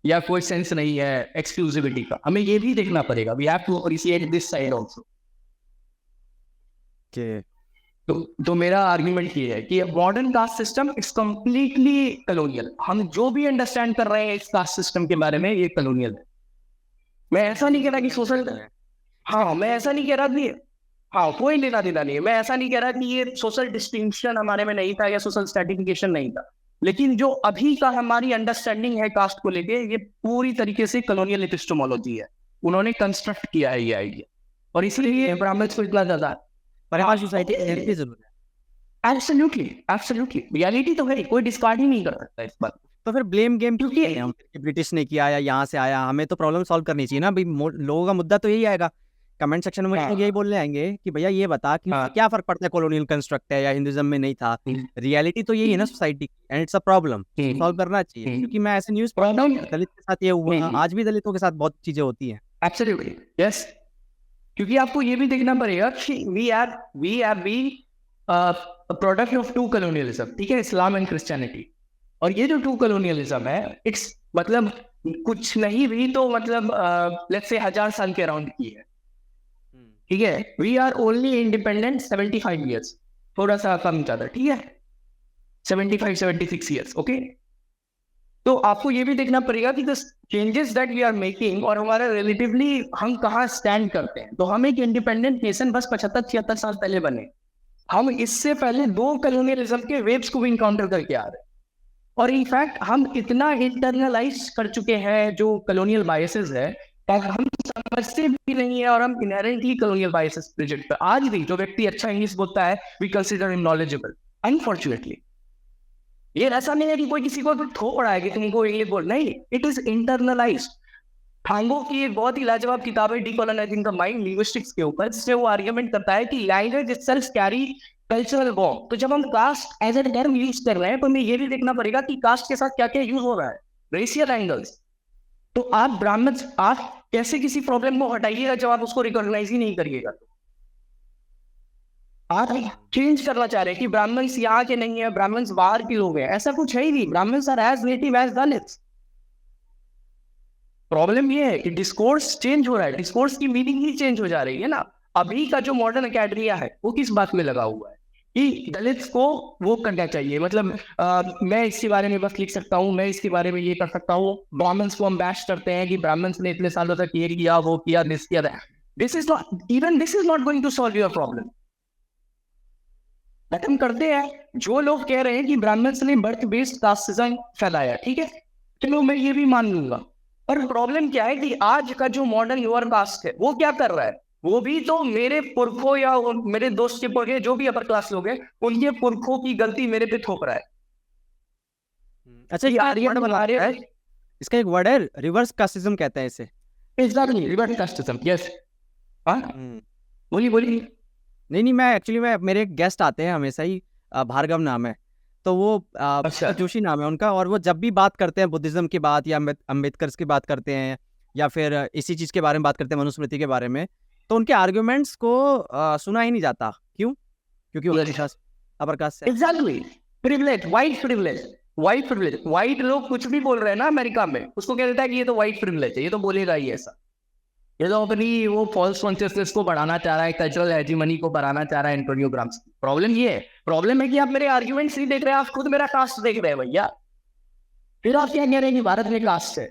या कोई सेंस नहीं है एक्सक्लूसिविटी का। हमें ये भी देखना पड़ेगा, we have to appreciate this side also. तो मेरा आर्गुमेंट ये है कि modern caste system is completely colonial. हम जो भी अंडरस्टैंड कर रहे हैं इस कास्ट सिस्टम के बारे में, ये कॉलोनियल है। मैं ऐसा नहीं कह रहा कि सोशल, हाँ मैं ऐसा नहीं कह रहा कि हाँ कोई लेना देना नहीं है, मैं ऐसा नहीं कह रहा कि ये सोशल डिस्टिंक्शन हमारे में नहीं था या सोशल स्ट्रेटिफिकेशन नहीं था, लेकिन जो अभी का हमारी अंडरस्टैंडिंग है कास्ट को लेके, ये पूरी तरीके से कॉलोनियल एपिस्टेमोलॉजी है, उन्होंने कंस्ट्रक्ट किया है ये आइडिया, और इसलिए ब्राह्मण्स को इतना ज्यादा परिवार सोसाइटी की जरूरत है। एब्सोल्युटली एब्सोल्युटली, रियलिटी तो है, कोई डिस्कार्ड ही नहीं कर सकता इस बात। तो फिर ब्लेम गेम क्योंकि ब्रिटिश ने किया या यहाँ से आया, हमें तो प्रॉब्लम सॉल्व करनी चाहिए ना भाई। लोगों का मुद्दा तो यही आएगा कमेंट सेक्शन में, लोग यही बोलने आएंगे कि भैया ये बता कि क्या फर्क पड़ता है, कॉलोनियल कंस्ट्रक्ट है या हिंदुइज्म में नहीं था, रियलिटी तो यही है ना सोसाइटी की, and it's a problem, solve करना चाहिए। क्योंकि मैं ऐसे न्यूज़ पढ़ता हूं, दलित के साथ ये हुआ, आज भी दलितों के साथ बहुत चीजें होती हैं। एब्सोल्युटली यस, क्योंकि आपको ये भी देखना पड़ेगा कि we are product of two colonialism, ठीक है, इस्लाम एंड क्रिश्चियनिटी। और ये जो टू कॉलोनियलिज्म है, इट्स मतलब कुछ नहीं भी तो मतलब लेट्स से 1000 साल के अराउंड की है, ठीक है। We are only independent 75 years, थोड़ा सा कम ज्यादा, ठीक है, 75-76 ईयर्स, ओके। तो आपको ये भी देखना पड़ेगा कि the changes that we are making और हमारा रिलेटिवली हम कहाँ स्टैंड करते हैं। तो हम एक इंडिपेंडेंट नेशन बस 75-76 साल पहले बने, हम इससे पहले 2 कॉलोनियलिज्म के वेव्स को भी इनकाउंटर करके आ रहे हैं, और इनफैक्ट हम इतना इंटरनलाइज कर चुके हैं जो कॉलोनियल बायसेस है, हम समझते भी नहीं है, और हम इनहेरेंटली कॉलोनियल बायसेस प्रेजेंट पे। आज भी जो व्यक्ति अच्छा इंग्लिश बोलता है, we consider him knowledgeable, unfortunately. ये ऐसा नहीं है कि कोई किसी को थोप रहा है कि तुमको इंग्लिश बोल, नहीं, इट इज इंटरनलाइज्ड। थांगो की एक बहुत ही लाजवाब किताब है डीकोलोनाइजिंग द माइंड, लिंग्विस्टिक्स के ऊपर, जिसमें वो आर्गुमेंट करता है कि language itself carry cultural bond. तो जब हम caste as a term use कर रहे हैं, तो हमें ये भी देखना पड़ेगा कि कास्ट के साथ क्या क्या यूज हो रहा है, रेशियल एंगल्स। तो आप ब्राह्मण, आप कैसे किसी प्रॉब्लम को हटाइएगा जब आप उसको रिकॉग्नाइज ही नहीं करिएगा? आप चेंज करना चाह रहे हैं कि ब्राह्मण्स यहाँ के नहीं है, ब्राह्मण्स बाहर के लोग हैं, ऐसा कुछ है ही नहीं। Brahmins are as native as Dalits. प्रॉब्लम ये है कि डिस्कोर्स चेंज हो रहा है, डिस्कोर्स की मीनिंग ही चेंज हो जा रही है ना। अभी का जो मॉडर्न एकेडमिया है वो किस बात में लगा हुआ है कि दलित्स को वो करना चाहिए, मतलब मैं इसके बारे में बस लिख सकता हूँ, मैं इसके बारे में ये कर सकता हूँ। ब्राह्मण्स को हम बैश करते हैं कि ब्राह्मण्स ने इतने सालों तक ये किया, वो किया, दिस किया, this is not, even this is not going to solve your problem. खत्म करते हैं। जो लोग कह रहे हैं कि ब्राह्मण्स ने बर्थ बेस्ड कास्टिज्म फैलाया, ठीक है, चलो मैं ये भी मान लूंगा, पर प्रॉब्लम क्या है कि आज का जो मॉडर्न लोअर कास्ट है वो क्या कर रहा है? वो भी तो मेरे पुरखों या मेरे दोस्त के पुरखे, जो भी अपर क्लास लोग हैं, उनके पुरखों की गलती मेरे पे थोप रहा है। अच्छा, ये आर्यन बना रहे हैं। इसका एक वर्ड है, रिवर्स कास्टिज्म कहते हैं इसे। Exactly, reverse casteism, yes. हाँ, बोलिए बोलिए। नहीं, मैं एक्चुअली मेरे गेस्ट आते हैं हमेशा ही, भार्गव नाम है, तो वो अच्छा। जोशी नाम है उनका, और वो जब भी बात करते हैं बुद्धिज्म की बात या अम्बेडकर की बात करते हैं या फिर इसी चीज़ के बारे में बात करते हैं, मनुस्मृति के बारे में, तो उनके आर्ग्यूमेंट्स को सुना ही नहीं जाता। क्यों? क्योंकि उनके पास अपर कास्ट है। Exactly, privilege, white privilege, white privilege. White लोग कुछ भी बोल रहे हैं ना अमेरिका में, उसको कह देता है कि ये तो व्हाइट प्रिविलेज है, ये तो बोलेगा ही ऐसा। ये तो अपनी वो फॉल्स कॉन्शियसनेस को बढ़ाना चाह रहा है, कल्चरल हेजीमनी को बढ़ाना चाह रहा है एंटोनियो ग्राम्स्की। प्रॉब्लम ये है, प्रॉब्लम है कि आप मेरे आर्ग्यूमेंट्स नहीं देख रहे, आप खुद मेरा कास्ट देख रहे हैं भैया। फिर आप क्या कह रहे हैं कि भारत में कास्ट है?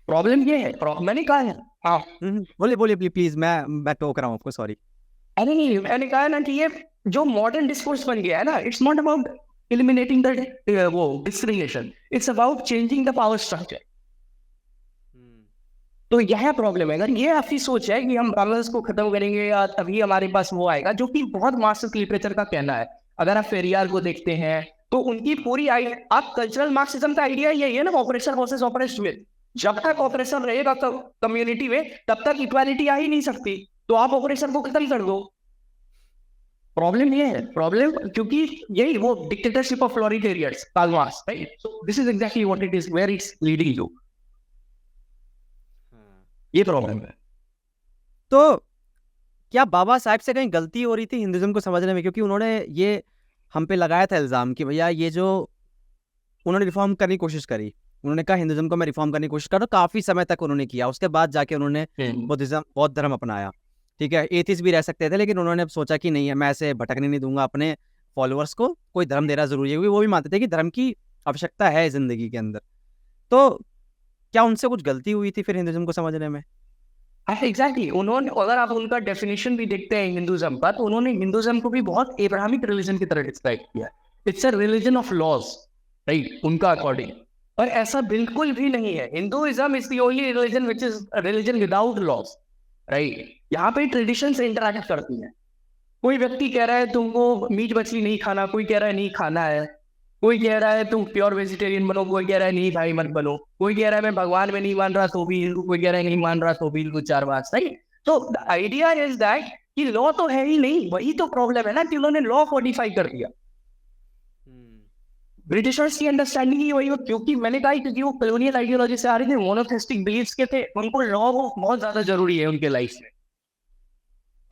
प्रॉब्लम ये है, मैंने कहा है। हाँ, बोलिए बोलिए प्लीज, मैं टोक रहा हूँ आपको, सॉरी। अरे नहीं, मैंने कहा ना कि ये जो मॉडर्न डिस्कोर्स बन गया है ना, it's not about eliminating the वो discrimination, it's about changing the power structure. तो यह प्रॉब्लम है। अगर ये आपकी सोच है कि हम ब्राह्मण्स को खत्म करेंगे या तभी हमारे पास वो आएगा, जो कि बहुत मार्क्सिस्ट लिटरेचर का कहना है। अगर आप फेरियार को देखते हैं तो उनकी पूरी आप कल्चरल मार्क्सिज्म का आइडिया यही है ना, ऑपरेशन वर्सेस ऑपरेस्ट में। जब तक ऑपरेशन रहेगा कम्युनिटी में, तब तक इक्वालिटी आ ही नहीं सकती। तो आप ऑपरेशन को खत्म कर दो। प्रॉब्लम ये है, प्रॉब्लम क्योंकि यही वो dictatorship of proletarians, Karl Marx, right? So this is exactly what it is, where it's leading to. ये प्रॉब्लम है। तो क्या बाबा साहब से कहीं गलती हो रही थी हिंदुज्म को समझने में? क्योंकि उन्होंने ये हम पे लगाया था इल्जाम कि भैया ये जो उन्होंने रिफॉर्म करने की कोशिश करी, उन्होंने कहा हिंदुज्म को मैं रिफॉर्म करने की कोशिश कर रहा हूँ, काफी समय तक उन्होंने किया, उसके बाद जाके उन्होंने बुद्धिज्म, बौद्ध धर्म अपनाया। ठीक है, एथिस्ट भी रह सकते थे, लेकिन उन्होंने सोचा कि नहीं है, मैं ऐसे भटकने नहीं दूंगा अपने फॉलोअर्स को, कोई धर्म देना जरूरी है, क्योंकि वो भी मानते थे कि धर्म की आवश्यकता है जिंदगी के अंदर। तो क्या उनसे कुछ गलती हुई थी फिर हिंदुज्म को समझने में? एग्जैक्टली, उन्होंने, अगर आप उनका डेफिनेशन भी देखते हैं हिंदुज्म का, तो उन्होंने हिंदुज्म को भी बहुत एब्राहमिक रिलीजन की तरह डिस्क्राइब किया। It's a religion of laws, right, उनका अकॉर्डिंग। और ऐसा बिल्कुल भी नहीं है। Hinduism is the only religion which is religion without laws, right? यहाँ पे ट्रेडिशंस इंटरैक्ट करती हैं। कोई व्यक्ति कह रहा है तुमको मीट मछली नहीं खाना, कोई कह रहा है नहीं खाना है, कोई कह रहा है तुम प्योर वेजिटेरियन बनो, कोई कह रहा है नहीं भाई मत बनो, कोई कह रहा है मैं भगवान में नहीं मान रहा तो भी हिंदू, कोई कह रहा है नहीं मान रहा तो भी हिंदू, चार बात सही। तो द आइडिया इज दैट कि लॉ तो है ही नहीं। वही तो प्रॉब्लम है ना कि उन्होंने लॉ कोडिफाई कर दिया। ब्रिटिशर्स की अंडरस्टैंडिंग ही वही हो, क्योंकि मैंने कहा क्योंकि वो कॉलोनियल आइडियोलॉजी से आ रहे थे, मोनोथेस्टिक बिलीफ्स के थे, उनको लॉ बहुत ज्यादा जरूरी है उनके लाइफ में।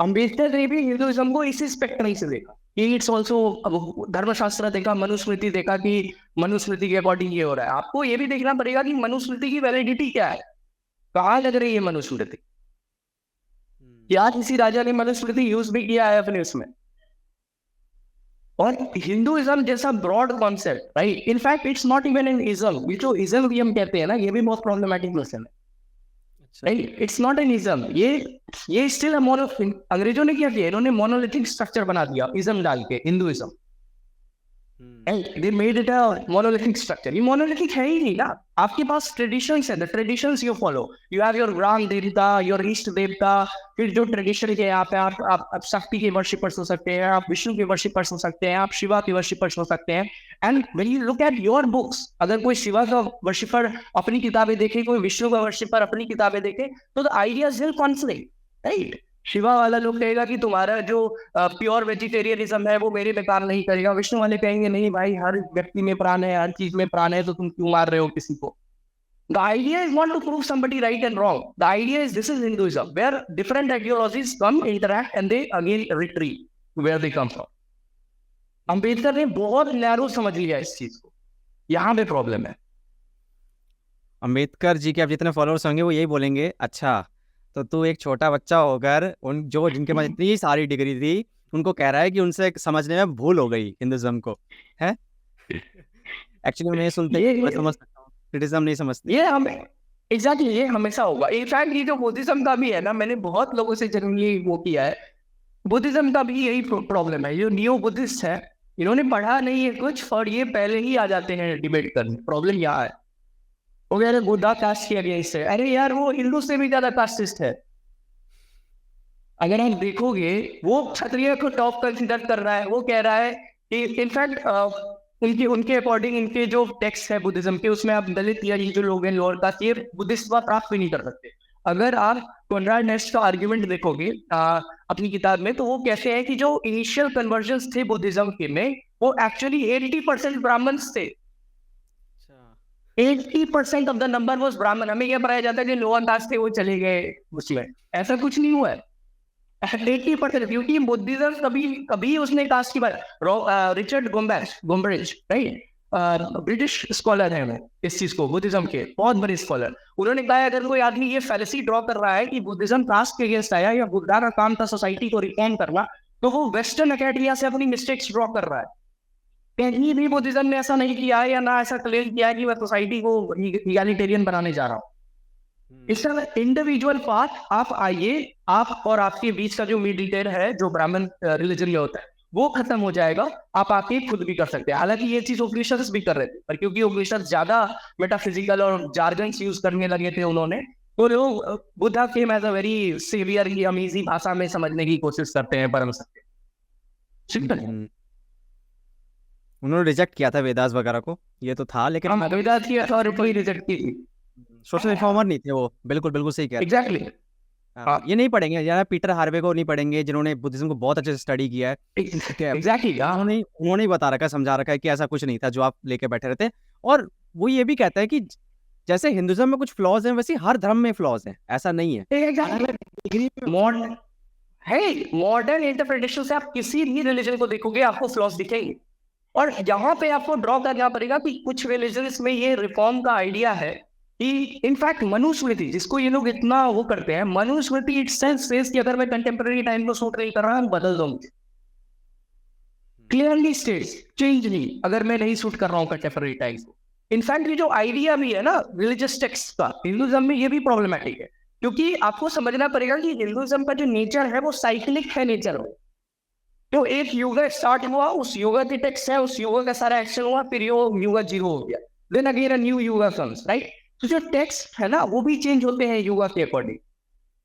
अम्बेडकर ने भी हिंदुइज्म को इसी स्पेक्ट्रम से देखा कि इट्स ऑल्सो, धर्मशास्त्र देखा, मनुस्मृति देखा कि मनुस्मृति के अकॉर्डिंग ये हो रहा है। आपको ये भी देखना पड़ेगा कि मनुस्मृति की वैलिडिटी क्या है, कहाँ लग रही है मनुस्मृति, क्या किसी राजा ने मनुस्मृति यूज भी किया है अपने उसमें। और हिंदुइज्म जैसा broad concept, right, in fact it's not even an ism. ये जो इज्म भी हम कहते हैं ना, ये भी बहुत प्रॉब्लमेटिक क्वेश्चन है, right? It's not an ism. ये स्टिल मोनो, अंग्रेजों ने क्या किया, इन्होंने मोनोलिथिक स्ट्रक्चर बना दिया इज्म डाल के, Hinduism, they made it a monolithic structure. ये मोनोलिथिक है ही नहीं ना। आपके पास ट्रेडिशंस है, the traditions you follow, you have your gram devata, your east देवता। फिर जो ट्रेडिशन है यहाँ पे आप शक्ति के वर्शिपर्स हो सकते हैं, आप विष्णु के वर्शिपर्स हो सकते हैं, आप शिवा के वर्शिपर्स हो सकते हैं। And when you look at your books, अगर कोई शिवा का वर्शिपर अपनी किताबें देखे, कोई विष्णु का वर्शिपर अपनी किताबें देखे, तो the ideas will conflict, right? Shiva वाला लोग कहेगा कि तुम्हारा जो प्योर वेजिटेरियनिज्म है वो मेरे में काम नहीं करेगा। विष्णु वाले कहेंगे नहीं भाई, हर व्यक्ति में प्राण है, हर चीज में प्राण है, तो तुम क्यों मार रहे हो किसी को? The idea is not to prove somebody right and wrong. The idea is this is Hinduism, where different ideologies come, interact, and they again retreat to where they come from. Ambedkar ने बहुत नैरो समझ लिया इस चीज को, यहाँ पे problem है। अंबेडकर जी के अब जितने फॉलोअर्स होंगे वो यही बोलेंगे, अच्छा तो तू एक छोटा बच्चा होकर जिनके पास इतनी सारी डिग्री थी उनको कह रहा है कि उनसे समझने में भूल हो गई हिंदुइज्म को, है? एक्चुअली मैं सुनते ही मैं समझ सकता हूँ, क्रिटिसिज्म नहीं समझते। ये हम एग्जैक्टली ये हमेशा होगा। इनफैक्ट ये जो बुद्धिज्म का भी है ना, मैंने बहुत लोगों से जनरली वो किया है, बुद्धिज्म का भी यही प्रॉब्लम है। जो नियो बुद्धिस्ट है, इन्होंने पढ़ा नहीं है कुछ और ये पहले ही आ जाते हैं डिबेट करने। प्रॉब्लम यहाँ है, वो कह रहे बुद्धा कास्ट के अगेंस्ट है। अरे यार वो हिंदू से भी ज्यादा कास्टिस्ट है। अगर आप देखोगे वो क्षत्रिय को टॉप कंसिडर कर रहा है। वो कह रहा है कि इनफैक्ट उनके अकॉर्डिंग इनके जो टेक्स्ट है बुद्धिज्म के, उसमें आप दलित या ये जो लोग हैं लोअर कास्ट, ये बुद्धिस्ट बात प्राप्त भी नहीं कर सकते। अगर आप कॉनराड नेस्ट का आर्ग्यूमेंट देखोगे अपनी किताब में, तो वो कहते हैं कि जो इनिशियल कन्वर्जन्स थे बुद्धिज्म के में, वो एक्चुअली 80% ब्राह्मण्स थे। 80% ऑफ द नंबर वाज ब्राह्मण। हमें यह बताया जाता है कि लोअर कास्ट थे वो चले गए उसमें, ऐसा कुछ नहीं हुआ है। 80%, क्योंकि बुद्धिज्म कभी उसने कास्ट की बात, रिचर्ड गोम्ब्रिज राइट, ब्रिटिश स्कॉलर है वो इस चीज को, बुद्धिज्म के बहुत बड़े स्कॉलर, उन्होंने कहा अगर कोई आदमी ये फैलेसी ड्रॉ कर रहा है कि बुद्धिज्म कास्ट के अगेंस्ट आया या बुद्धा का काम था सोसाइटी को रिफॉर्म करना, तो वो वेस्टर्न अकेडमिया से अपनी मिस्टेक्स ड्रॉ कर रहा है। कहीं भी बुद्धिज्म ने ऐसा नहीं किया है या ना ऐसा क्लेम किया है कि मैं सोसाइटी को इगैलिटेरियन बनाने जा रहा हूँ। इसका इंडिविजुअल पाथ, आप आइए, आप और आपके बीच का जो मीडिएटर है जो ब्राह्मण रिलीजन में होता है वो खत्म हो जाएगा। आप आके खुद भी कर सकते हैं। हालांकि ये चीज ओक्लिशस भी कर रहे थे, पर क्योंकि ओक्लिशस ज्यादा मेटाफिजिकल और जार्गन्स यूज करने लगे थे उन्होंने, तो लोग Buddha came as a very saviour की अमीजी भाषा में समझने की कोशिश करते हैं परम सत्य। उन्होंने रिजेक्ट किया था वेदास वगैरह को, ये तो था, लेकिन वेदास की अथॉरिटी रिजेक्ट की थी। सोशल रिफॉर्मर नहीं थे वो, बिल्कुल सही कह रहे हैं। एग्जैक्टली। ये नहीं पढ़ेंगे यार, पीटर हार्वे को नहीं पढ़ेंगे जिन्होंने बुद्धिज्म को बहुत अच्छे से स्टडी किया है। एग्जैक्टली, उन्होंने ही बता रखा है, समझा रखा है कि ऐसा कुछ नहीं था जो आप लेके बैठे रहते। और वो ये भी कहता है कि जैसे हिंदुइज्म में कुछ फ्लॉज हैं, वैसे हर धर्म में फ्लॉज हैं, ऐसा नहीं है। मॉडर्न इंटरप्रिटेशन से आप किसी भी रिलीजन को देखोगे आपको फ्लॉज दिखेंगे। और यहाँ पे आपको ड्रॉ करना पड़ेगा कि कुछ रिलीजन्स में ये रिफॉर्म का आइडिया है कि इनफैक्ट मनुस्मृति, जिसको ये लोग इतना वो करते हैं, मनुस्मृति इटसेल्फ सेज कि अगर मैं कंटेम्पररी टाइम को सूट नहीं कर रहा हूँ बदल दो मुझे। क्लियरली स्टेट्स चेंज नहीं अगर मैं नहीं सूट कर रहा हूँ कंटेम्पररी टाइम को। इनफैक्ट ये जो आइडिया भी है ना रिलीजियस टेक्स्ट का, हिंदुइज्म में ये भी प्रॉब्लमैटिक है, क्योंकि आपको समझना पड़ेगा कि हिंदुइज्म का जो नेचर है वो साइक्लिक है नेचर में। तो एक युग स्टार्ट हुआ, उस युग की टेक्स्ट है, उस युग का सारा एक्शन हुआ, फिर युग जीरो हो गया, देन अगेन अ न्यू युग कम्स, राइट। तो जो टेक्स्ट है ना वो भी चेंज होते हैं युग के अकॉर्डिंग।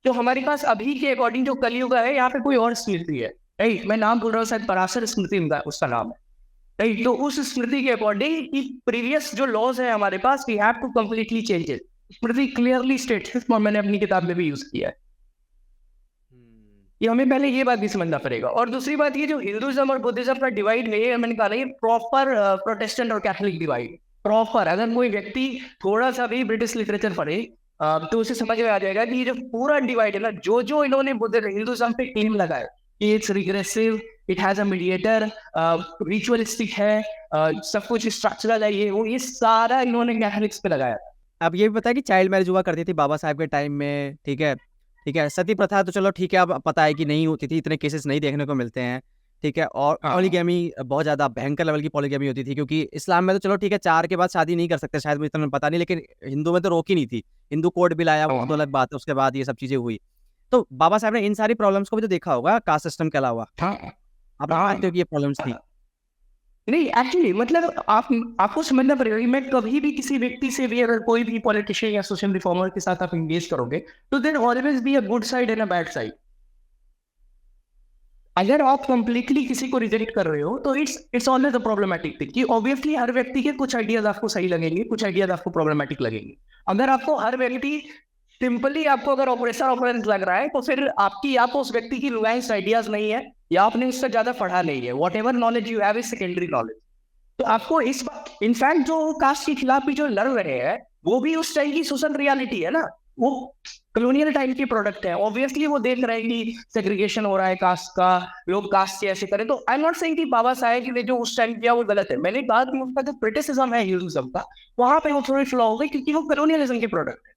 तो हमारे पास अभी के अकॉर्डिंग जो कलयुग है, यहाँ पे कोई और स्मृति है, राइट। मैं नाम बोल रहा हूँ, शायद पराशर स्मृति उसका नाम है, राइट। तो उस स्मृति के अकॉर्डिंग प्रीवियस जो लॉज है हमारे पास, we have to completely change it. Smriti clearly states, और मैंने अपनी किताब में भी यूज किया है। ये हमें पहले ये बात भी समझना पड़ेगा। और दूसरी बात ये जो हिंदुइज्म और बुद्धिज्म का डिवाइड नहीं है, मैंने कहा प्रॉपर प्रोटेस्टेंट और कैथोलिक डिवाइड प्रॉपर। अगर कोई व्यक्ति थोड़ा सा भी ब्रिटिश लिटरेचर पढ़े तो उसे समझ में आ जाएगा कि ये जो पूरा डिवाइड है ना, जो इन्होंने हिंदुइज्म पे क्लेम लगाया कि it's regressive, it has a mediator, ritualistic है, सब कुछ स्ट्रक्चरल है, ये सारा इन्होंने कैथोलिक्स पे लगाया। अब ये भी पता है कि चाइल्ड मैरिज हुआ करती थी बाबा साहब के टाइम में, ठीक है। सती प्रथा तो चलो ठीक है, अब पता है कि नहीं होती थी, इतने केसेस नहीं देखने को मिलते हैं, ठीक है। और पॉलीगैमी बहुत ज्यादा भयंकर लेवल की पॉलीगैमी होती थी, क्योंकि इस्लाम में तो चलो ठीक है 4 के बाद शादी नहीं कर सकते, शायद मुझे इतना पता नहीं, लेकिन हिंदू में तो रोक ही नहीं थी। हिंदू कोड बिल आया, वो तो अलग बात है, उसके बाद ये सब चीजें हुई। तो बाबा साहब ने इन सारी प्रॉब्लम्स को भी तो देखा होगा कास्ट सिस्टम के अलावा। आप मानते हो कि ये प्रॉब्लम्स थी? नहीं, एक्चुअली मतलब आपको समझना पड़ेगा कि मैं कभी भी किसी व्यक्ति से भी, अगर कोई भी पॉलिटिशियन या सोशल रिफॉर्मर के साथ आप एंगेज करोगे, तो there always be a good side and a bad side. अगर आप कंप्लीटली किसी को रिजेक्ट कर रहे हो तो it's always a problematic thing, कि ऑब्वियसली हर व्यक्ति के कुछ आइडियाज आपको सही लगेंगे, कुछ आइडियाज आपको प्रॉब्लमैटिक लगेंगे। अगर आपको हर व्यक्ति सिंपली आपको अगर ऑपरेशन लग रहा है, तो फिर आपकी या तो उस व्यक्ति की नुआंस्ड आइडियाज नहीं है, या आपने उससे ज्यादा पढ़ा नहीं है। What ever knowledge you have is secondary knowledge. तो आपको इस इनफैक्ट जो कास्ट के खिलाफ भी जो लड़ रहे हैं, वो भी उस टाइम की सोशल रियलिटी है ना, वो कॉलोनियल टाइम की प्रोडक्ट है। ऑब्वियसली वो देख रहे हैं कि सेग्रीगेशन हो रहा है कास्ट का, लोग कास्ट के ऐसे करें। तो आई एम नॉट सेइंग कि बाबा साहेब ने जो उस टाइम किया वो गलत है, मैंने कहा कि उसका जो क्रिटिसिज्म है हिंदुइज्म का, वहां पे वो थोड़ी फ्लॉ हो गई क्योंकि वो कॉलोनियलिज्म के प्रोडक्ट है।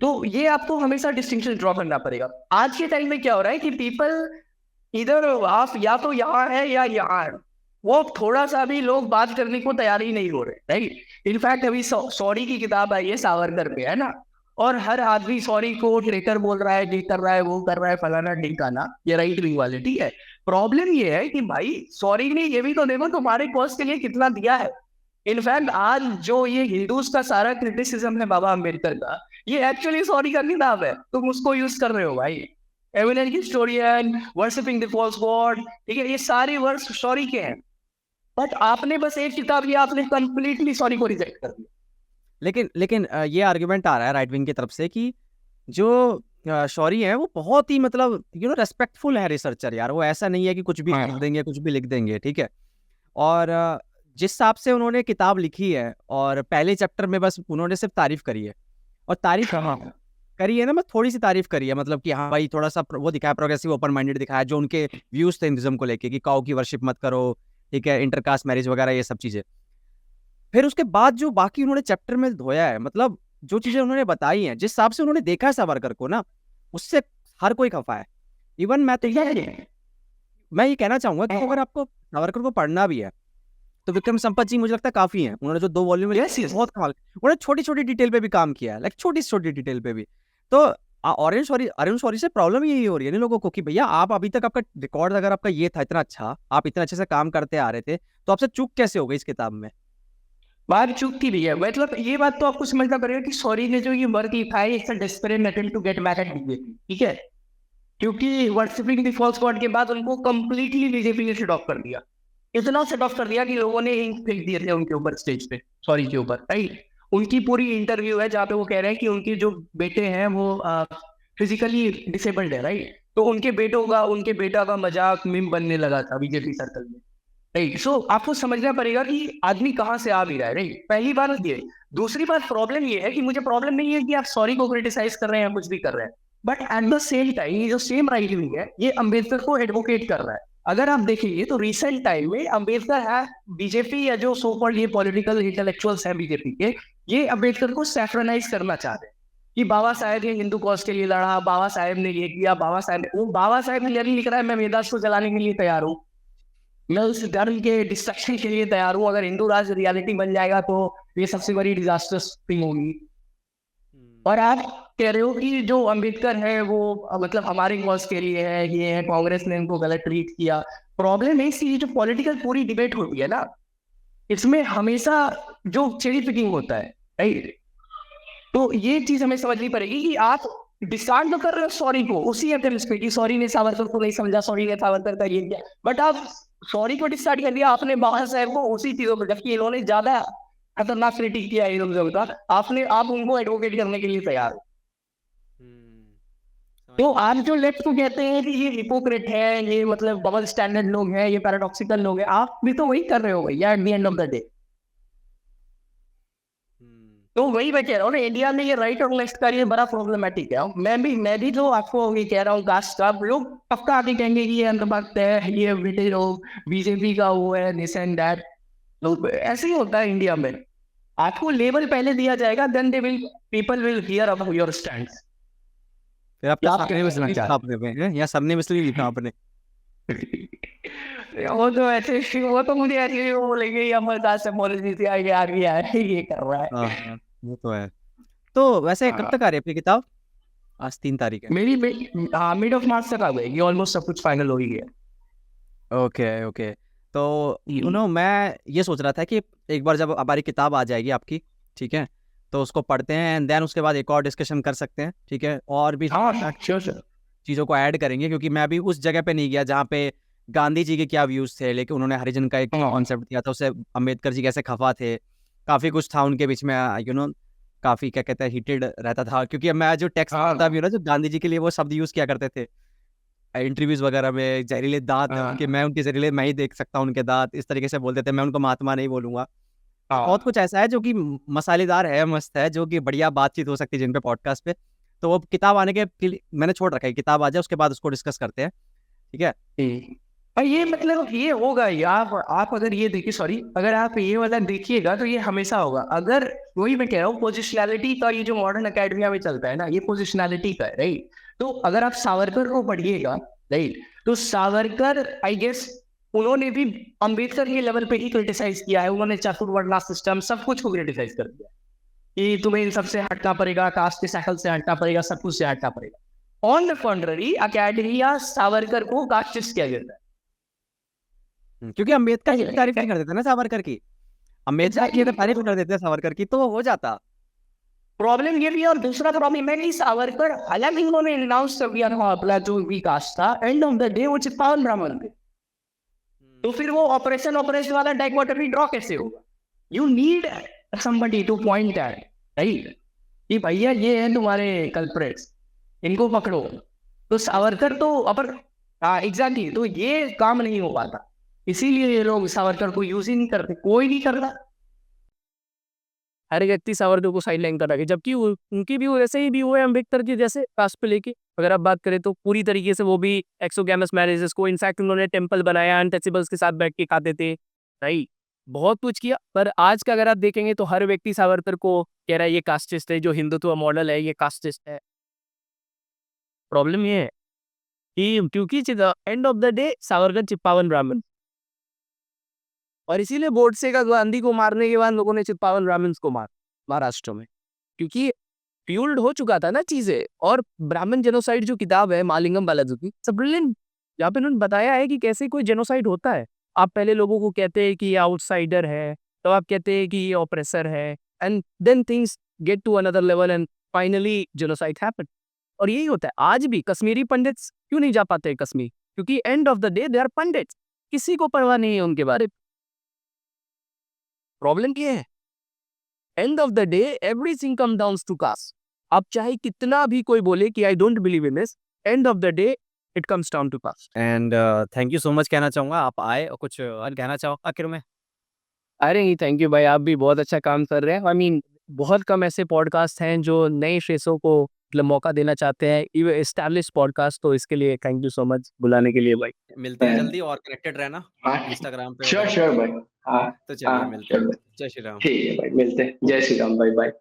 तो ये आपको हमेशा डिस्टिंक्शन ड्रॉ करना पड़ेगा। आज के टाइम में क्या हो रहा है कि पीपल इधर आप या तो यहाँ है या यहाँ है, वो थोड़ा सा भी लोग बात करने को तैयार ही नहीं हो रहे, राइट। इनफैक्ट अभी सॉरी की किताब आई है सावरकर पे, है ना, और हर आदमी सॉरी को ट्रेटर बोल रहा है, ये कर रहा है, वो कर रहा है, फलाना ढिकाना, ये राइट विंग वाले, ठीक है। प्रॉब्लम ये है कि भाई सॉरी ने ये भी तो देखो तुम्हारे कॉज के लिए कितना दिया है। इनफैक्ट आज जो ये हिंदूज का सारा क्रिटिसिज्म है बाबा अम्बेडकर का, ये एक्चुअली सॉरी का किताब है, तुम उसको यूज कर रहे हो भाई। Evident historian, worshipping the false god, ठीक है, ये सारे वर्ड्स सॉरी के हैं। बट आपने बस एक किताब लिया, आपने कंप्लीटली सॉरी को रिजेक्ट कर दिया। लेकिन ये आर्ग्यूमेंट आ रहा है राइट विंग की तरफ से कि जो शौरी है वो बहुत ही मतलब रेस्पेक्टफुल है रिसर्चर यार, वो ऐसा नहीं है कि कुछ भी लिख देंगे कुछ भी लिख देंगे, ठीक है। और जिस हिसाब से उन्होंने किताब लिखी है और पहले चैप्टर में बस उन्होंने सिर्फ तारीफ करी है, और तारीफ करी है ना, मैं थोड़ी सी तारीफ करी है, मतलब कि हाँ भाई थोड़ा सा वो दिखाया, प्रोग्रेसिव ओपन माइंडेड दिखाया, जो उनके व्यूज थे हिंदुज्म को लेके कि काऊ की वर्शिप मत करो, ठीक है, इंटरकास्ट मैरिज वगैरह ये सब चीजें। फिर उसके बाद जो बाकी उन्होंने चैप्टर में धोया है, मतलब जो चीजें उन्होंने बताई हैं, जिस हिसाब से उन्होंने देखा है सावरकर को ना, उससे हर कोई खफा है। इवन मैं ये कहना चाहूंगा कि अगर आपको सावरकर को पढ़ना भी है तो विक्रम संपत जी मुझे लगता है काफी है। उन्होंने जो 2 वॉल्यूम में बहुत कमाल, उन्होंने छोटी छोटी डिटेल पे भी काम किया है, लाइक छोटी छोटी डिटेल पे भी। तो अरुण शौरी से प्रॉब्लम यही हो रही है इन लोगों को कि भैया आप अभी तक आपका रिकॉर्ड अगर आपका ये था इतना अच्छा, आप इतने अच्छे से काम करते आ रहे थे, तो आपसे चूक कैसे हो गई इस किताब में? बात चूक की भी है, मतलब ये बात तो आपको समझना पड़ेगा कि सॉरी ने जो ये वर्क लिखा है, it's a desperate attempt to get back at BJP, ठीक है। क्योंकि वर्शिपिंग द फॉल्स गॉड के बाद उनको कंप्लीटली बीजेपी ने शट ऑफ कर दिया। इतना सेट ऑफ कर दिया कि लोगों ने इंक फेंक दिए थे उनके ऊपर स्टेज पे, सॉरी के ऊपर, राइट। उनकी पूरी इंटरव्यू है जहाँ पे वो कह रहे हैं कि उनके जो बेटे हैं वो फिजिकली डिसेबल्ड है, राइट। तो उनके बेटा का मजाक मीम बनने लगा था बीजेपी सर्कल में, राइट। सो आपको समझना पड़ेगा कि आदमी कहाँ से आ भी रहा है, राइट। पहली बात ये। दूसरी बात प्रॉब्लम ये है कि मुझे प्रॉब्लम नहीं है कि आप सॉरी को क्रिटिसाइज कर रहे हैं या कुछ भी कर रहे हैं, but at the same time ये जो सेम राइट विंग है ये अम्बेडकर को एडवोकेट कर रहा है। अगर आप देखेंगे तो रिसेंट टाइम में अम्बेडकर है, बीजेपी या जो सो कॉल्ड ये पॉलिटिकल इंटेलेक्चुअल्स हैं बीजेपी के, ये अम्बेडकर को सैफ्रनाइज करना चाह रहे हैं कि बाबा साहेब ने हिंदू कॉज के लिए लड़ा, बाबा साहेब ने ये किया, बाबा साहेब ने वो, बाबा साहेब क्लियरली लिख रहा है मैं वेदास को जलाने के लिए तैयार हूँ, मैं उस धर्म के डिस्ट्रक्शन के लिए तैयार हूँ, अगर हिंदू राष्ट्र रियलिटी बन जाएगा तो ये सबसे बड़ी डिजास्टर्स थिंग होगी। और आप कह रहे हो कि जो अम्बेडकर है वो मतलब हमारे कॉज के लिए है, ये है, कांग्रेस ने इनको गलत ट्रीट किया। प्रॉब्लम है इसकी, जो पॉलिटिकल पूरी डिबेट होती है ना, इसमें हमेशा जो चेरी पिकिंग होता है, राइट। तो ये चीज हमें समझनी पड़ेगी कि आप डिस्कार्ड तो कर रहे हो सॉरी को उसी एटम्स पे कि सॉरी ने सावरकर को नहीं समझा, सॉरी ने सावरकर का ये किया, बट आप सॉरी को डिस्कार्ड कर दिया आपने बाबा साहेब को उसी चीजों पर, जबकि इन्होंने ज्यादा खतरनाक क्रिटिक किया है, आप उनको एडवोकेट करने के लिए तैयार हो। तो आप जो लेफ्ट को कहते हैं कि ये हिपोक्रेट है, ये मतलब डबल स्टैंडर्ड लोग हैं, ये पैराडॉक्सिकल लोग हैं, आप भी तो वही कर रहे हो भैया at the end of the day. तो वही मैं कह रहा हूँ ना, इंडिया में ये राइट और लेफ्ट का ये बड़ा प्रॉब्लमेटिक है। मैं भी जो आपको ये कह रहा हूँ कास्ट का, लोग पक्का आके कहेंगे कि ये अंधभक्त है, ये बेटे लोग बीजेपी का वो है, दिस एंड दैट। लोग ऐसे ही होता है इंडिया में, आपको लेबल पहले दिया जाएगा, then they will people will hear about your stand. फिर आप या सबने इसलिए लिखा आपने वो तो ऐसे, वो तो मुझे ऐसे वो बोलेंगे ये अमरदास से मोदी से आगे आ गया है, ये कर रहा है। हाँ, वो तो है। तो वैसे कब तक आ रही है अपनी किताब? आज 3 तारीख है। मेरी मिड ऑफ मार्च तक आ गई, ऑलमोस्ट सब कुछ फाइनल हो ही गया। ओके। तो मैं ये सोच रहा था कि एक बार जब हमारी किताब आ जाएगी आपकी, ठीक है, तो उसको पढ़ते हैं एंड देन उसके बाद एक और डिस्कशन कर सकते हैं, ठीक है, और भी चीज़ों को ऐड करेंगे, क्योंकि मैं अभी उस जगह पे नहीं गया जहाँ पे गांधी जी के क्या व्यूज थे, लेकिन उन्होंने हरिजन का एक कॉन्सेप्ट दिया था, उससे अम्बेडकर जी कैसे खफा थे, काफी कुछ था उनके बीच में, काफी क्या कहते हैं हीटेड रहता था, क्योंकि मैं जो टेक्स्ट पढ़ता भी हूँ ना, जो गांधी जी के लिए वो शब्द यूज किया करते थे इंटरव्यूज वगैरह में, जहरीले दांत कि मैं उनके जहरीले मैं ही देख सकता हूँ उनके दांत, इस तरीके से बोलते थे, मैं उनको महात्मा नहीं बोलूंगा। हाँ बहुत कुछ ऐसा है जो कि मसालेदार है, मस्त है, जो कि बढ़िया बातचीत हो सकती है जिन पे पॉडकास्ट पे। तो वो किताब आने के लिए मैंने छोड़ रखा है, किताब आ जाए उसके बाद उसको डिस्कस करते हैं, ठीक है। और ये मतलब ये होगा ही, आप अगर ये देखिए, सॉरी, अगर आप ये वाला देखिएगा तो ये हमेशा होगा। अगर वही मैं कह रहा हूँ, पोजिशनैलिटी का ये जो मॉडर्न अकेडमिया में चलता है ना, ये पोजिशनैलिटी का है, राइट। तो अगर आप सावरकर को पढ़िएगा, राइट, तो सावरकर आई गेस उन्होंने भी अंबेडकर के लेवल पे ही क्रिटिसाइज किया है। उन्होंने चातुर्वर्णा सिस्टम सब कुछ को क्रिटिसाइज कर दिया कि तुम्हें इन सबसे हटना पड़ेगा, कास्ट के साइकिल से हटना पड़ेगा, सब कुछ से हटना पड़ेगा। On the contrary academia Savarkar को कास्टिस्ट किया जाता है। क्योंकि अम्बेडकर की तारीफ नहीं कर देते ना सावरकर की, अम्बेडकर की तारीफ कर देते हैं सावरकर की, तो हो जाता। प्रॉब्लम ये भी है, और दूसरा प्रॉब्लम है कि सावरकर हालांकि उन्होंने अनाउंस कर दिया था अपना जो भी कास्ट था, एंड ऑफ द डे वो चित्पावन ब्राह्मण थे। तो फिर वो ऑपरेशन ऑपरेशन वाला डाइकोटमी ड्रॉ कैसे होगा? You need somebody two point that, right, कि भैया ये है तुम्हारे कल्प्रेट्स, इनको पकड़ो। तो सावरकर तो अपर, हाँ एग्जैक्टली, तो ये काम नहीं हो पाता, इसीलिए ये लोग सावरकर को यूज ही नहीं करते, कोई नहीं करता। हर व्यक्ति सावरकर को साइडलाइन कर रखा है, जबकि उनकी भी वैसे ही भी हुए अम्बेडकर की जैसे कास्ट पे लेके अगर आप बात करें तो पूरी तरीके से वो भी एक्सोगैमस मैरिजेस को, इनफैक्ट उन्होंने टेम्पल बनाया, अनटचेबल्स के साथ बैठ के खाते थे, राइट, बहुत कुछ किया। पर आज का अगर आप देखेंगे तो हर व्यक्ति सावरकर को कह रहा है ये कास्टिस्ट है, जो हिंदुत्व मॉडल है ये कास्टिस्ट है। प्रॉब्लम ये है कि क्योंकि end of the day Savarkar Chitpavan Brahmin, और इसीलिए गोडसे का गांधी को मारने के बाद लोगों ने चित्पावन ब्राह्मण्स को मारा महाराष्ट्र में, क्योंकि फ्यूल्ड हो चुका था ना चीजें। और ब्राह्मण जेनोसाइड जो किताब है मालिंगम बालाजू की, सब ब्रिलियंट, जहाँ पे उन्होंने बताया है कि कैसे कोई जेनोसाइड होता है। आप पहले लोगों को कहते हैं कि ये आउटसाइडर है, तो आप कहते हैं कि ये ऑप्रेसर है, and then things get to another level and finally genocide happen. और यही होता है आज भी। कश्मीरी पंडित्स क्यों नहीं जा पाते कश्मीर? क्योंकि end of the day they are Pandits, किसी को परवाह नहीं है उनके बारे में। प्रॉब्लम ये है, end of the day everything come down to caste. आप चाहे कितना भी कोई बोले कि I don't believe in this, end of the day it comes down to caste. And thank you so much कहना चाहूंगा, आप आए और कुछ और कहना चाहो आखिर में। अरे नहीं, थैंक यू भाई, आप भी बहुत अच्छा काम कर रहे हैं। आई मीन बहुत कम ऐसे पॉडकास्ट हैं जो नए फेसों को मतलब मौका देना चाहते हैं, इवन एस्टैब्लिश पॉडकास्ट। तो इसके लिए थैंक यू सो मच बुलाने के लिए भाई। मिलते हैं जल्दी और कनेक्टेड रहना इंस्टाग्राम पे श्योर वगैरह। श्योर भाई, हाँ तो चलिए हाँ मिलते श्योर हैं। भाई, जय श्री राम। ठीक है भाई, मिलते हैं, जय श्री राम भाई, बाय।